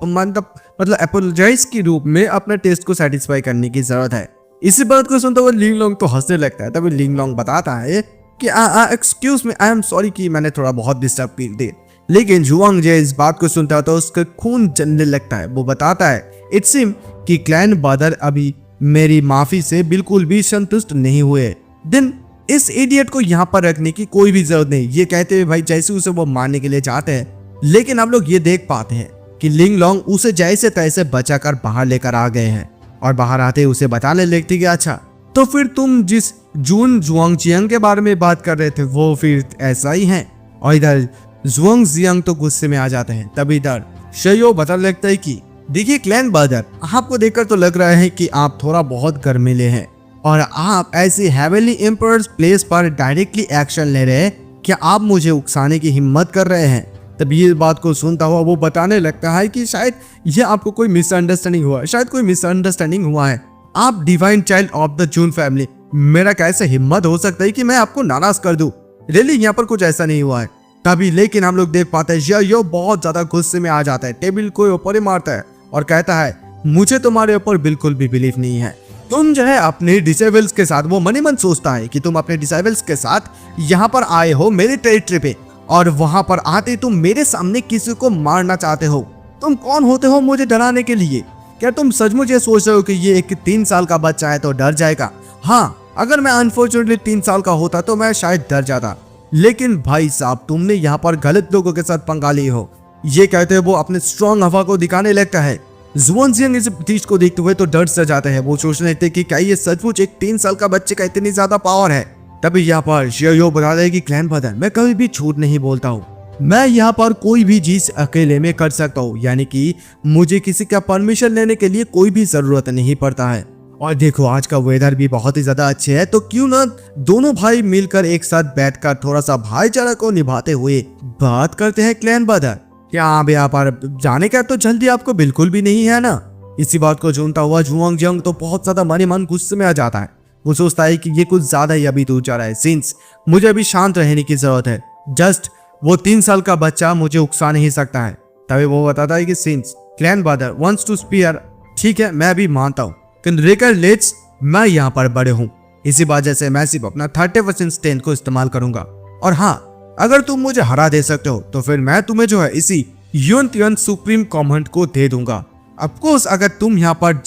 मतलब अपोलोजाइज के रूप में अपना टेस्ट को सेटिस्फाई करने की जरूरत है। इसी बात को सुनते हुए लिंग लॉन्ग तो हंसने लगता है। तभी लिंग लॉन्ग बताता है कि excuse me, I am sorry कि मैंने थोड़ा बहुत डिस्टर्ब कर दिया। लेकिन जुआंग जे इस बात को सुनता है तो उसका खून जलने लगता है। वो बताता है, इट सीम कि क्लैन बादर अभी मेरी माफी से बिल्कुल भी संतुष्ट नहीं हुए। देन इस इडियट को यहाँ पर रखने की कोई भी जरूरत नहीं। ये कहते हुए भाई जैसे उसे वो मारने के लिए चाहते हैं, लेकिन आप लोग ये देख पाते हैं कि लिंग लॉन्ग उसे जैसे तैसे बचाकर बाहर लेकर आ गए हैं। और बाहर आते ही उसे बताने लगती कि अच्छा, तो फिर तुम जिस जून जुआंग जियांग के बारे में बात कर रहे थे वो फिर ऐसा ही है। और इधर जुआंग जियांग तो गुस्से में आ जाते हैं। तभी इधर शेयो बताने लगता है कि देखिए क्लैन बादर, आपको देखकर तो लग रहा है कि आप थोड़ा बहुत गर्मीले हैं और आप ऐसी हेवनली एम्परर्स प्लेस पर डायरेक्टली एक्शन ले रहे हैं। क्या आप मुझे उकसाने की हिम्मत कर रहे हैं? तब ये बात को सुनता हुआ वो बताने लगता है कि शायद ये आपको कोई मिसअंडरस्टैंडिंग हुआ है, शायद कोई मिसअंडरस्टैंडिंग हुआ है। आप divine child of the June family, मेरा कैसे हिम्मत हो सकता है कि मैं आपको नाराज कर दूं? रियली यहाँ पर कुछ ऐसा नहीं हुआ है। तभी लेकिन हम लोग देख पाते हैं यो बहुत ज्यादा गुस्से में आ जाता है, टेबल को ऊपर ही मारता है और कहता है, मुझे तुम्हारे ऊपर बिल्कुल भी बिलीव नहीं है। तुम जो है अपने डिसेबल्स के साथ, वो मन ही मन सोचता है कि तुम अपने डिसेबल्स के साथ यहाँ पर आए हो मेरे टेरिटरी पे, और वहां पर आते तुम मेरे सामने किसी को मारना चाहते हो। तुम कौन होते हो मुझे डराने के लिए? क्या तुम सचमुच ये सोच रहे हो कि ये एक 3 साल का बच्चा है तो डर जाएगा? हाँ, अगर मैं अनफॉर्चुनेटली 3 साल का होता तो मैं शायद डर जाता, लेकिन भाई साहब तुमने यहाँ पर गलत लोगों के साथ पंगा ली हो। ये कहते हुए वो अपने स्ट्रॉन्ग हवा को दिखाने लगता है। जुआन जियांग इस चीज को देखते हुए तो डर से जाते हैं। वो सोचने लगते कि क्या ये सचमुच एक 3 साल का बच्चे का इतनी ज्यादा पावर है? तभी यहाँ पर शेयो बता रहे कि क्लैन बादर, मैं कभी भी झूठ नहीं बोलता हूँ। मैं यहाँ पर कोई भी चीज अकेले में कर सकता हूँ, यानी कि मुझे किसी का परमिशन लेने के लिए कोई भी जरूरत नहीं पड़ता है। और देखो आज का वेदर भी बहुत ही ज्यादा अच्छे है, तो क्यों ना दोनों भाई मिलकर एक साथ बैठकर थोड़ा सा भाईचारा को निभाते हुए बात करते हैं क्लैन बादर। क्या आप यहाँ पर जाने का तो जल्दी आपको बिल्कुल भी नहीं है ना? इसी बात को सुनता हुआ जुआंग जियांग तो बहुत ज्यादा मन गुस्से में आ जाता है। वो सोचता है कि ये कुछ ज्यादा ही अभी दूर जा रहा है, सिंस मुझे अभी शांत रहने की जरूरत है। जस्ट वो 3 साल का बच्चा मुझे उकसा नहीं सकता है। तभी वो बताता है कि सिंस क्लैन बादर वांट्स टू स्पीयर, ठीक है मैं भी मानता हूँ, लेट्स मैं यहाँ पर बड़े हूँ, इसी वजह से मैं सिर्फ अपना 30% स्ट्रेंथ को इस्तेमाल करूंगा। और हाँ, अगर तुम मुझे हरा दे सकते हो तो फिर मैं तुम्हें जो है इसी युन सुप्रीम कमांड को दे दूंगा। ऑफकोर्स अगर तुम यहाँ पर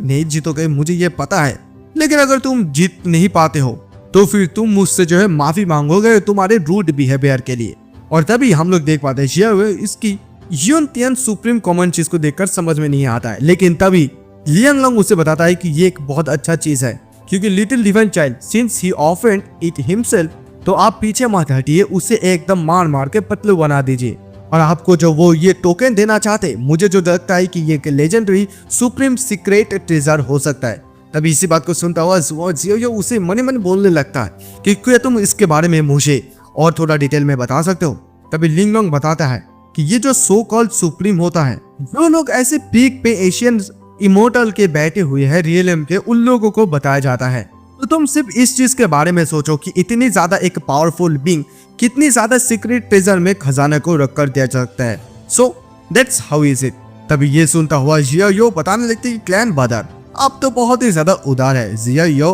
नहीं जीतोगे मुझे ये पता है, लेकिन अगर तुम जीत नहीं पाते हो तो फिर तुम मुझसे जो है माफी मांगोगे तुम्हारे रूड बिहेवियर के लिए। और तभी हम लोग देख पाते हैं इसकी युन सुप्रीम कमांड चीज को देखकर समझ में नहीं आता है, लेकिन तभी लियांग लॉन्ग उसे बताता है कि ये एक बहुत अच्छा चीज है, क्योंकि little divine child since he offend it himself, तो आप पीछे मत हटिए, उसे एकदम मार मार के पतलू बना दीजिए। और आपको जो वो ये टोकन देना चाहते, मुझे जो लगता है कि ये लेजेंडरी सुप्रीम सीक्रेट ट्रेजर हो सकता है। तभी इसी बात को सुनता हुआ जियो उसे मन मन बोलने लगता है कि क्या तुम इसके बारे में मुझे और थोड़ा डिटेल में बता सकते हो? तभी लिंग लॉन्ग बताता है कि ये जो सो कॉल्ड सुप्रीम होता है, जो लोग ऐसे पीक पे एशियन इमोर्टल के बैठे हुए हैं रियलम के, उन लोगों को बताया जाता है। तो तुम सिर्फ इस चीज के बारे में सोचो कि इतनी ज्यादा एक पावरफुल बीइंग कितनी ज्यादा सीक्रेट ट्रेजर में खजाने को रख कर दिया सकता है। So that's how is it. तभी ये सुनता हुआ जियो बताने लगती है, क्लैन बादर आप तो बहुत ही ज्यादा उदार है। जियो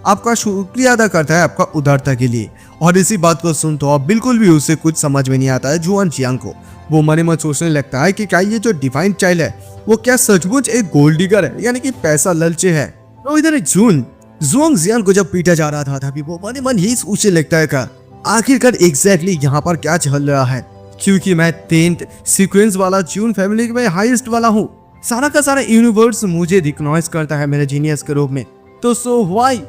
आपका शुक्रिया अदा करता है आपका उदारता के लिए। और इसी बात को सुनते हुआ बिल्कुल भी उसे कुछ समझ में नहीं आता है जुआन जियांग को। वो मन ही मन सोचने लगता है कि क्या ये जो डिवाइन चाइल्ड है वो क्या सचमुच एक गोल्ड डिगर है, यानी कि पैसा ललचे है। तो इधर जुआंग जियांग को जब पीटा जा रहा था तभी वो मन ही मन यही सोचने लगता है का आखिरकार एग्जैक्टली यहाँ पर क्या चल रहा है, क्योंकि मैं 10th सीक्वेंस वाला जून फैमिली में हाईएस्ट वाला हूँ। सारा का सारा यूनिवर्स मुझे रिकॉग्नाइज करता है मेरे जीनियस के रूप में। तो सो व्हाई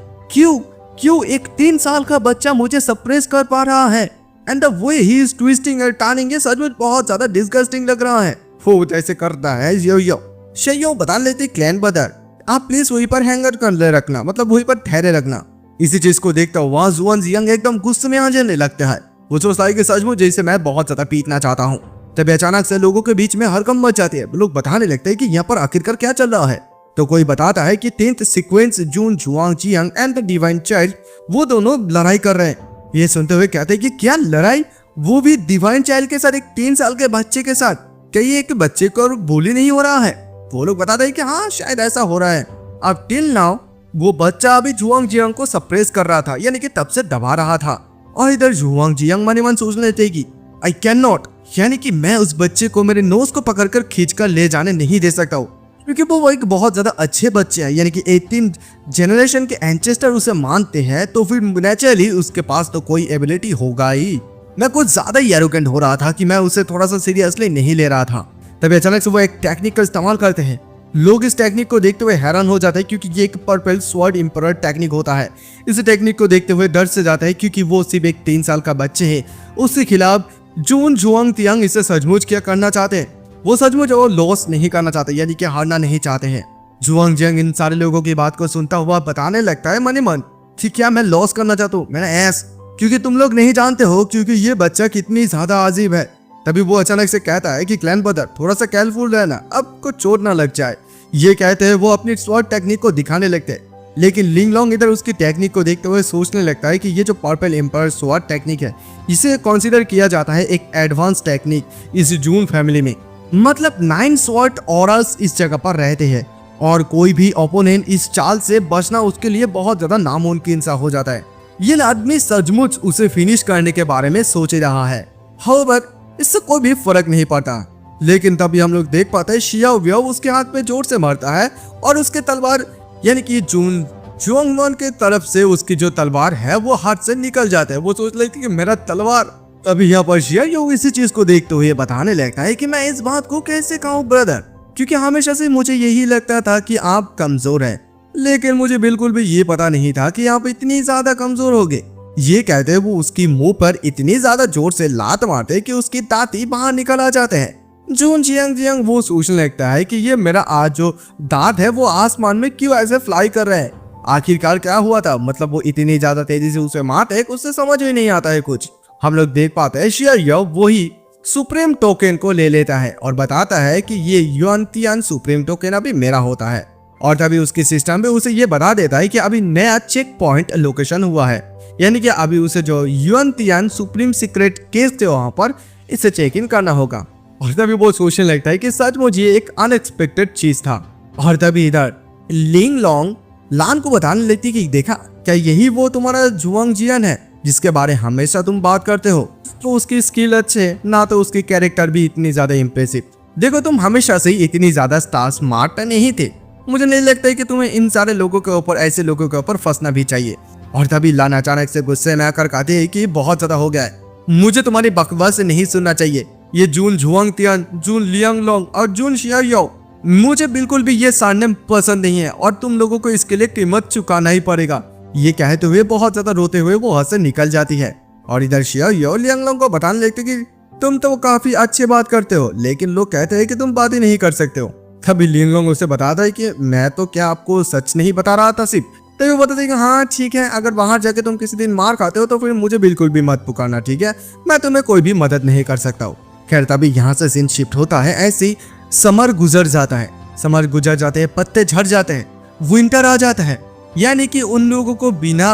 क्यों एक 3 साल का बच्चा मुझे सप्रेस कर पा रहा है? And the way he is twisting and turning, ये सच में बहुत ज्यादा डिस्गस्टिंग लग रहा है। वो जैसे करता है यो शेयो बता लेते क्लैन बादर, आप प्लीज वहीं पर हैंगर कर ले रखना, मतलब वहीं पर ठहरे रखना। इसी चीज को देखता हुआ जुआन जियांग एकदम गुस्से में आ जाने लगता है। वो सोचता है कि सचमुच जैसे मैं बहुत ज्यादा पीटना चाहता हूँ। तभी अचानक से लोगों के बीच में हड़कंप मच जाती है। लोग बताने लगते हैं कि यहाँ पर आखिरकार क्या चल रहा है। तो कोई बताता है कि 10th sequence Jun Zhuang Jiang and the divine child वो दोनों लड़ाई कर रहे हैं। ये सुनते हुए कहते हैं कि क्या लड़ाई, वो भी डिवाइन चाइल्ड के साथ, एक 3 साल के बच्चे के साथ? क्या ये एक बच्चे को बोली नहीं हो रहा है? वो लोग बताते हैं कि हाँ शायद ऐसा हो रहा है। अब टिल नाउ वो बच्चा अभी जुआंग जियांग को सप्रेस कर रहा था, यानी कि तब से दबा रहा था। और इधर जुआंग जियांग मन ही मन सोचने थे कि आई कैन नॉट, यानी कि मैं उस बच्चे को मेरे नोज को पकड़कर खींचकर ले जाने नहीं दे सकता हूँ, क्योंकि वो एक बहुत ज्यादा अच्छे बच्चे हैं, यानी कि 18 जनरेशन के एंसेस्टर उसे मानते हैं, तो फिर नेचुरली उसके पास तो कोई एबिलिटी होगा ही। मैं कुछ ज्यादा ही एरोगेंट हो रहा था कि मैं उसे थोड़ा सा सीरियसली नहीं ले रहा था। तभी अचानक से वो एक टेक्निक का इस्तेमाल करते हैं। लोग इस टेक्निक को देखते हुए हैरान हो जाते हैं, क्योंकि ये एक पर्पल स्वॉर्ड इंपरर टेक्निक होता है। इस टेक्निक को देखते हुए डर से जाता है, क्योंकि वो सिर्फ एक 3 साल का बच्चे है। उसके खिलाफ जून जुआंग तियांग इसे सचमुच क्या करना चाहते हैं, वो सचमुच वो लॉस नहीं करना चाहते, यानी कि हारना नहीं चाहते हैं। जुआंग जियांग इन सारे लोगों की बात को सुनता हुआ बताने लगता है मन ही मन कि क्या मैं लॉस करना चाहता हूँ, मेरा ऐस, क्योंकि तुम लोग नहीं जानते हो क्योंकि ये बच्चा कितनी ज्यादा अजीब है। तभी वो अचानक से कहता है कि क्लैन ब्रदर थोड़ा सा केयरफुल रहना, अब कुछ चोट ना लग जाए। ये कहते हैं वो अपनी स्वॉर्ड टेक्निक को दिखाने लगते हैं, लेकिन लिंग लॉन्ग इधर उसकी टेक्निक को देखते हुए सोचने लगता है कि ये जो पर्पल एम्पायर स्वॉर्ड टेक्निक है, इसे कंसीडर किया जाता है एक एडवांस टेक्निक इस जून फैमिली में। मतलब 9 स्वॉर्ड ऑरास इस जगह पर रहते हैं, और कोई भी ओपोनेंट इस चाल से बचना उसके लिए बहुत ज्यादा नामुमकिन सा हो जाता है। ये आदमी सचमुच उसे फिनिश करने के बारे में सोच रहा है। हाउएवर इससे कोई भी फर्क नहीं पड़ता। लेकिन तभी हम लोग देख पाते हैं शियाओ व्याओ उसके हाथ में जोर से मारता है, और उसके तलवार यानी कि जून जुआंगवन के तरफ से उसकी जो तलवार है वो हाथ से निकल जाता है। वो सोच लेती है कि मेरा तलवार। तभी यहाँ पर शियाओ इसी चीज को देखते हुए बताने लगता है कि मैं इस बात को कैसे कहूँ ब्रदर, क्योंकि हमेशा से मुझे यही लगता था कि आप कमजोर हैं, लेकिन मुझे बिल्कुल भी ये पता नहीं था कि आप इतनी ज्यादा कमजोर होगे। ये कहते हैं वो उसकी मुंह पर इतनी ज्यादा जोर से लात मारते कि उसकी दांती बाहर निकल आ जाते हैं। जून जियांग जियांग वो सोचने लगता है कि ये मेरा आज जो दांत है वो आसमान में क्यों ऐसे फ्लाई कर रहे हैं, आखिरकार क्या हुआ था, मतलब वो इतनी ज्यादा तेजी से उसे मारते हैं उससे समझ ही नहीं आता है कुछ। हम लोग देख पाते हैं शियाओ वही सुप्रीम टोकन को ले लेता है और बताता है कि ये युआन तियान सुप्रीम टोकन अभी मेरा होता है, और तभी उसके सिस्टम में उसे ये बता देता है कि अभी नया चेक पॉइंट लोकेशन हुआ है, यानी कि अभी उसे जो yuan Tian supreme secret case थे वहां पर इसे चेक इन करना होगा। और तभी वो सोचने लगता है कि सचमुच ये एक अनएक्सपेक्टेड चीज था। और तभी इधर लिंग लॉन्ग लान को बताने लगती कि देखा क्या यही वो तुम्हारा जुआंग जियान है जिसके बारे हमेशा तुम बात करते हो, तो उसकी स्किल अच्छे ना तो उसकी कैरेक्टर भी इतनी ज्यादा इम्प्रेसिव। देखो तुम हमेशा से ही इतनी ज्यादा स्टार स्मार्ट नहीं थे, मुझे नहीं लगता है कि तुम्हें इन सारे लोगों के ऊपर, ऐसे लोगों के ऊपर फंसना भी चाहिए। और तभी लान अचानक से गुस्से में आकर कहती है कि बहुत ज्यादा हो गया है, मुझे तुम्हारी बकवास नहीं सुनना चाहिए। ये जून जुआंग तियान, जून लियांग लॉन्ग और जून शियाओ, मुझे बिल्कुल भी ये सरनेम पसंद नहीं है और तुम लोगों को इसके लिए कीमत चुकाना ही पड़ेगा। ये कहते हुए बहुत ज्यादा रोते हुए वो हंस से निकल जाती है। और इधर शियाओ लियांग लॉन्ग को बताने लगते कि तुम तो काफी अच्छी बात करते हो, लेकिन लोग कहते हैं कि तुम बात ही नहीं कर सकते हो। तभी लियांग लॉन्ग उसे बताता है कि मैं तो क्या आपको सच नहीं बता रहा था सिर्फ। तभी वो बताते हैं कि हाँ ठीक है, अगर बाहर जाके तुम किसी दिन मार खाते हो तो फिर मुझे बिल्कुल भी मत पुकारना, ठीक है, मैं तुम्हें कोई भी मदद नहीं कर सकता हूँ। खैर तभी यहाँ से सीन शिफ्ट होता है। ऐसे ही समर गुजर जाता है, समर गुजर जाते हैं, पत्ते झड़ जाते हैं, विंटर आ जाता है, यानी कि उन लोगों को बिना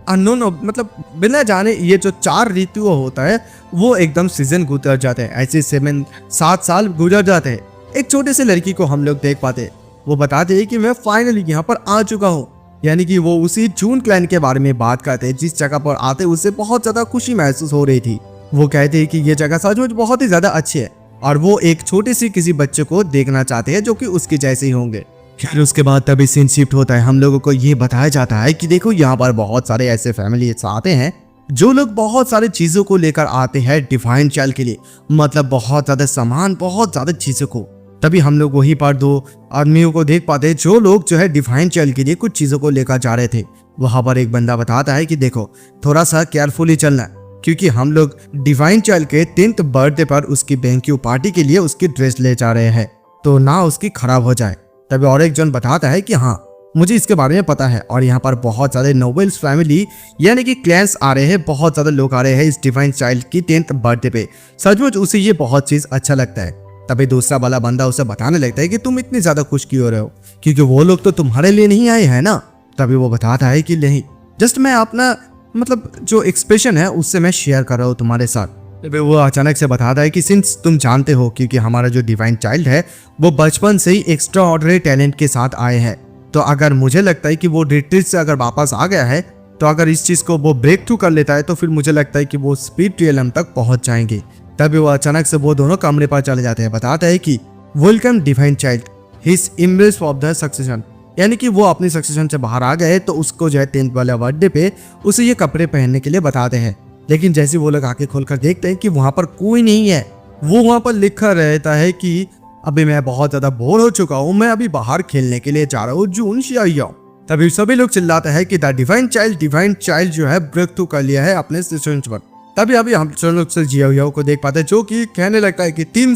अननोन, मतलब बिना जाने ये जो 4 ऋतु होता है वो एकदम सीजन गुजर जाते हैं। ऐसे 7 साल गुजर जाते हैं। एक छोटे से लड़की को हम लोग देख पाते हैं, वो बताते हैं कि मैं फाइनली यहाँ पर आ चुका हूँ, यानी कि वो उसी जून क्लैन के बारे में बात करते हैं जिस जगह पर आते उसे बहुत ज्यादा खुशी महसूस हो रही थी। वो कहते हैं कि ये जगह सचमुच बहुत ही ज्यादा अच्छी है और वो एक छोटे सी किसी बच्चे को देखना चाहते हैं जो कि उसके जैसे ही होंगे। फिर उसके बाद तभी सीन शिफ्ट होता है। हम लोगों को ये बताया जाता है कि देखो यहाँ पर बहुत सारे ऐसे फैमिली आते हैं जो लोग बहुत सारी चीजों को लेकर आते हैं डिवाइन चाइल्ड के लिए, मतलब बहुत ज्यादा सामान, बहुत ज्यादा चीजों को। तभी हम लोग वहीं पर 2 आदमियों को देख पाते हैं जो लोग जो है डिवाइन चाइल्ड के लिए कुछ चीजों को लेकर जा रहे थे। वहां पर एक बंदा बताता है कि देखो थोड़ा सा केयरफुली चलना, क्योंकि हम लोग डिवाइन चाइल्ड के 10th बर्थडे पर उसकी बैंक्यू पार्टी के लिए उसकी ड्रेस ले जा रहे हैं, तो ना उसकी खराब हो जाए। तभी और एक जन बताता है कि हाँ मुझे इसके बारे में पता है और यहाँ पर बहुत ज़्यादा नोबल्स फैमिली यानी कि क्लैंस आ रहे हैं, बहुत ज़्यादा लोग आ रहे हैं इस डिवाइन चाइल्ड की 10th बर्थडे पे। सचमुच उसे ये बहुत चीज़ अच्छा लगता है। तभी दूसरा वाला बंदा उसे बताने लगता है कि तुम इतने ज़्यादा खुश क्यों हो रहे हो, क्योंकि वो लोग तो तुम्हारे लिए नहीं आए हैं ना। तभी वो बताता है कि नहीं, जस्ट मैं अपना मतलब जो एक्सप्रेशन है उससे मैं शेयर कर रहा हूँ तुम्हारे साथ। तभी वो अचानक से बताता है कि सिंस तुम जानते हो क्योंकि हमारा जो डिवाइन चाइल्ड है वो बचपन से ही एक्स्ट्रा ऑर्डिनरी टैलेंट के साथ आए हैं, तो अगर मुझे लगता है कि वो रिट्रीट से अगर वापस आ गया है तो अगर इस चीज़ को वो ब्रेक थ्रू कर लेता है तो फिर मुझे लगता है कि वो स्पिरिट रियलम तक पहुंच जाएंगे। तभी वो अचानक से वो दोनों कमरे पर चले जाते हैं। बताता है कि welcome divine child, his embrace of the succession, यानी कि वो अपनी सक्सेशन से बाहर आ गए तो उसको जो है 10th वाले बर्थडे पे उसे ये कपड़े पहनने के लिए बताते हैं। लेकिन जैसे वो लोग आके खोलकर देखते हैं कि वहां पर कोई नहीं है, वो वहां पर लिखा रहता है कि अभी मैं बहुत ज्यादा बोर हो चुका हूँ, मैं अभी बाहर खेलने के लिए जा रहा हूँ, जून शिया। तभी सभी लोग चिल्लाते हैं कि द डिवाइन चाइल्ड जो है ब्रेक थ्रू कर लिया है अपने सेशन पर। तभी अभी हम लोग से जिया को देख पाते हैं जो कि कहने लगता है कि 3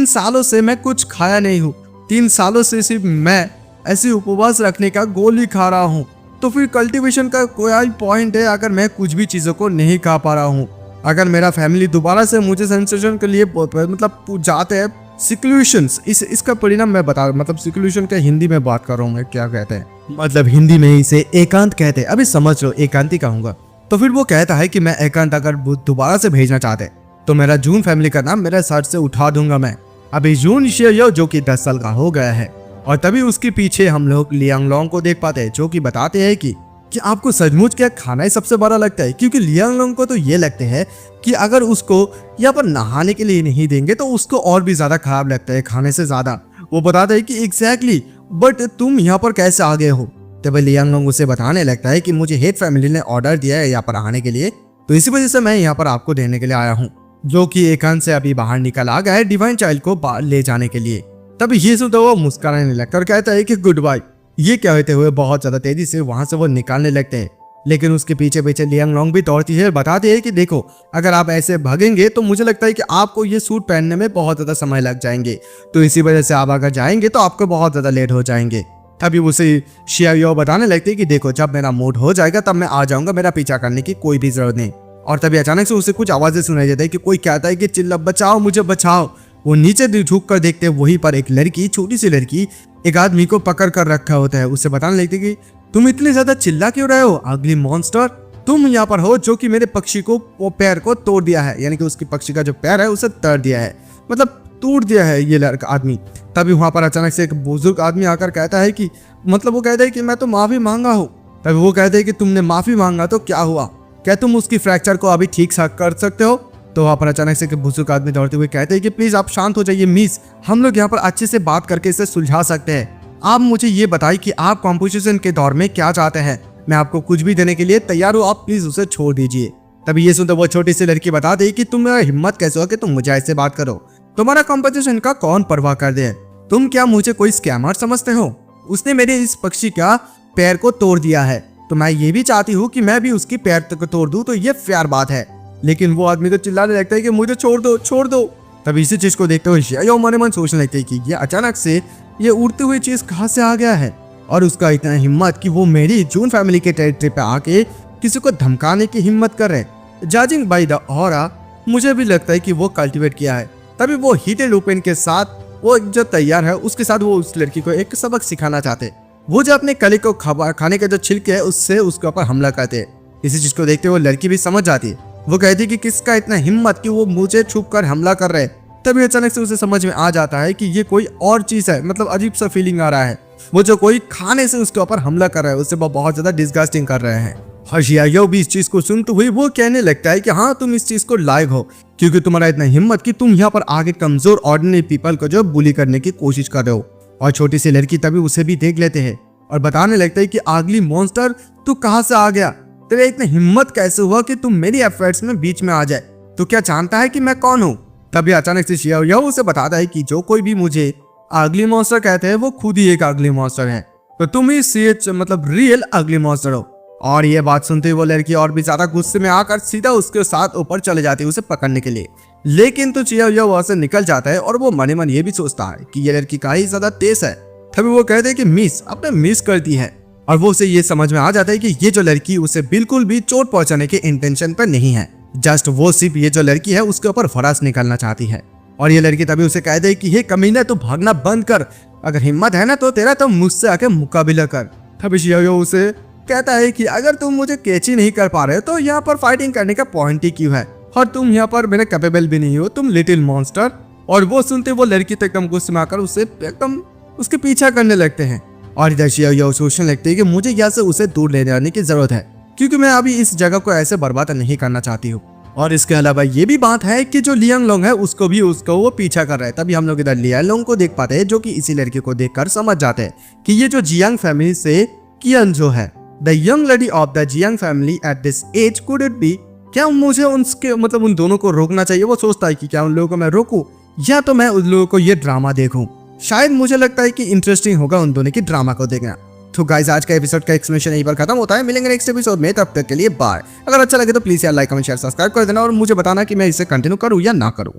सालों से मैं कुछ खाया नहीं हूँ, 3 सालों से सिर्फ मैं ऐसे उपवास रखने का गोली खा रहा हूँ, तो फिर कल्टीवेशन का कोई पॉइंट है अगर मैं कुछ भी चीजों को नहीं खा पा रहा हूँ। अगर मेरा फैमिली दोबारा से मुझे सेंसेशन के लिए मतलब जाते हैं सिक्लूशंस, इसका परिणाम मैं बता मतलब सिक्लूशन का हिंदी में बात कर रहा हूँ मैं, क्या कहते हैं मतलब हिंदी में इसे एकांत कहते हैं, अभी समझ लो एकांत ही कहूँगा। तो फिर वो कहता है कि मैं एकांत अगर दोबारा से भेजना चाहते तो मेरा जून फैमिली का नाम मेरे सर से उठा दूंगा मैं। अभी जून शियो जो कि 10 साल का हो गया है, और तभी उसके पीछे हम लोग लियांग लोंग को देख पाते हैं जो कि बताते हैं कि आपको सचमुच क्या खाना ही सबसे बड़ा लगता है, क्योंकि लियांग लोंग को तो ये लगते हैं कि अगर उसको यहाँ पर नहाने के लिए नहीं देंगे तो उसको और भी ज्यादा खराब लगता है खाने से ज्यादा। वो बताता है कि एग्जैक्टली, बट तुम यहाँ पर कैसे आ गए हो। तब लियांग लोंग उसे बताने लगता है कि मुझे हेट फैमिली ने ऑर्डर दिया है यहाँ पर आने के लिए, तो इसी वजह से मैं यहाँ पर आपको देने के लिए आया हूँ, जो कि एकांत से अभी बाहर निकल आ गया है डिवाइन चाइल्ड को ले जाने के लिए। तब ये सुनते हुए मुस्कुराने लगता और कहता है कि गुड बाय। ये कहते हुए बहुत ज्यादा तेजी से वहां से वो निकालने लगते हैं, लेकिन उसके पीछे पीछे लियांग लोंग भी दौड़ती है, बताती है कि देखो अगर आप ऐसे भागेंगे तो मुझे लगता है कि आपको ये सूट पहनने में बहुत ज्यादा समय लग जाएंगे, तो इसी वजह से आप अगर जाएंगे तो आपको बहुत ज्यादा लेट हो जाएंगे। तभी उसे शिया बताने लगती है कि देखो जब मेरा मूड हो जाएगा तब मैं आ जाऊंगा, मेरा पीछा करने की कोई भी जरूरत नहीं। और तभी अचानक से उसे कुछ आवाजें सुनाई देती है कि कोई कहता है कि चिल्ला बचाओ मुझे बचाओ। वो नीचे झुक कर देखते वहीं पर एक लड़की, छोटी सी लड़की एक आदमी को पकड़ कर रखा होता है। उसे बताने लगती है कि तुम इतने ज्यादा चिल्ला क्यों रहे हो अगली मॉन्स्टर, तुम यहाँ पर हो जो कि मेरे पक्षी को वो पैर को तोड़ दिया है, यानी कि उसकी पक्षी का जो पैर है उसे तोड़ दिया है, मतलब तोड़ दिया है ये लड़का आदमी। तभी वहां पर अचानक से एक बुजुर्ग आदमी आकर कहता है कि मतलब वो कहता है कि मैं तो माफी मांगा हूँ। तभी वो कहते हैं कि तुमने माफी मांगा तो क्या हुआ, क्या तुम उसकी फ्रैक्चर को अभी ठीक कर सकते हो। तो वहाँ पर अचानक से बुजुर्ग आदमी दौड़ते हुए कहते हैं कि प्लीज आप शांत हो जाइए मिस, हम लोग यहाँ पर अच्छे से बात करके इसे सुलझा सकते हैं। आप मुझे ये बताइए कि आप कॉम्पोजिशन के दौर में क्या चाहते हैं, मैं आपको कुछ भी देने के लिए तैयार हूँ, आप प्लीज उसे छोड़ दीजिए। तभी ये सुनते वो छोटी सी लड़की बता दी कि तुम्हारा हिम्मत कैसे हो कि तुम मुझे ऐसे बात करो, तुम्हारा कॉम्पोजिशन का कौन परवाह कर दे, तुम क्या मुझे कोई स्कैमर समझते हो। उसने मेरे इस पक्षी का पैर को तोड़ दिया है, तो मैं ये भी चाहती हूँ कि मैं भी उसकी पैर को तोड़ दूं, तो ये फेयर बात है। लेकिन वो आदमी तो चिल्लाने लगता है कि मुझे छोड़ दो छोड़ दो। तब इसी चीज को देखते हुए शिया मन मन सोचने लगते है कि ये अचानक से ये उड़ती हुई चीज कहाँ से आ गया है, और उसका इतना हिम्मत कि वो मेरी जून फैमिली के टेरिटरी पे आके किसी को धमकाने की हिम्मत कर रहे। जजिंग बाय द ऑरा मुझे भी लगता है कि वो कल्टीवेट किया है। तभी वो हीटेड ओपन के साथ वो जो तैयार है उसके साथ वो उस लड़की को एक सबक सिखाना चाहते। वो जो अपने कली को खाने का जो छिलके है उससे उसके ऊपर हमला करते हैं। इसी चीज को देखते हुए लड़की भी समझ जाती है। वो कहती है कि किसका इतना हिम्मत कि वो मुझे छुप कर हमला कर रहे। तभी अचानक से उसे समझ में आ जाता है कि ये कोई और चीज है, मतलब अजीब सा फीलिंग आ रहा है। वो जो कोई खाने से उसके ऊपर हमला कर रहा है उससे वो बहुत ज्यादा डिस्गस्टिंग कर रहे हैं। हशिया भी इस चीज को सुनते हुए वो कहने लगता है कि हाँ तुम इस चीज को लायक हो, क्योंकि तुम्हारा इतना हिम्मत कि तुम यहाँ पर आगे कमजोर ऑर्डिनरी पीपल को जो बुली करने की कोशिश कर रहे हो। और छोटी सी लड़की तभी उसे भी देख लेते हैं और बताने लगता है कि अगली मॉन्स्टर तू कहाँ से आ गया, तेरे इतनी हिम्मत कैसे हुआ कि तुम मेरी अफेयर्स में बीच में आ जाए, तो क्या जानता है कि मैं कौन हूँ। तभी अचानक से शिया उसे बताता है कि जो कोई भी मुझे अगली मॉन्स्टर कहते हैं वो खुद ही एक अगली मॉन्स्टर है, तो तुम ही सीएच मतलब रियल अगली मॉन्स्टर हो। और ये बात सुनते ही वो लड़की और भी ज्यादा गुस्से में आकर सीधा उसके साथ ऊपर चले जाती है उसे पकड़ने के लिए। लेकिन तो चिया वहां से निकल जाता है और वो मने मन ये भी सोचता है कि ये लड़की का ही ज्यादा तेज है, तभी वो कहते हैं कि मिस आपने मिस कर दी है, और वो उसे ये समझ में आ जाता है कि ये जो लड़की उसे बिल्कुल भी चोट पहुंचाने के इंटेंशन पर नहीं है, जस्ट वो सिर्फ ये जो लड़की है उसके ऊपर फरास निकालना चाहती है। और ये लड़की तभी उसे कहते है कि हे कमीना तू भागना बंद कर, अगर हिम्मत है ना तो तेरा तो मुझसे आके मुकाबला कर। तभी शियाओ उसे कहता है कि अगर तुम मुझे कैच ही नहीं कर पा रहे तो यहाँ पर फाइटिंग करने का पॉइंट ही क्यों है, और तुम यहाँ पर मेरे कैपेबल भी नहीं हो, तुम लिटिल मॉन्स्टर। और वो सुनते वो लड़की तो एकदम गुस्से में आकर उसे एकदम उसके पीछा करने लगते हैं। और इधर शियाओ सोचने लगते हैं कि मुझे यहाँ से उसे दूर ले जाने की जरूरत है, क्योंकि मैं अभी इस जगह को ऐसे बर्बाद नहीं करना चाहती हूँ। और इसके अलावा ये भी बात है कि जो लियांग लोंग है उसको भी वो पीछा कर रहा है। तभी हम लोग इधर लियांग लोंग को देख पाते हैं, जो कि इसी लड़के को देखकर समझ जाते हैं कि ये जो जियांग फैमिली से कियन जो है, the young lady of the Jiang family at this age, could it be, क्या मुझे उनके मतलब उन दोनों को रोकना चाहिए। वो सोचता है कि क्या उन लोगों को मैं रोकूं या तो मैं उन लोगों को ये ड्रामा देखूं। शायद मुझे लगता है कि इंटरेस्टिंग होगा उन दोनों की ड्रामा को देखना। तो गाइस आज का एपिसोड का एक्सप्लेनेशन यहीं पर खत्म होता है। मिलेंगे नेक्स्ट एपिसोड में, तब तक के लिए बाय। अगर अच्छा लगे तो प्लीज यार लाइक कमेंट शेयर सब्सक्राइब कर देना और मुझे बताना कि मैं इसे कंटिन्यू करूं या ना करूं।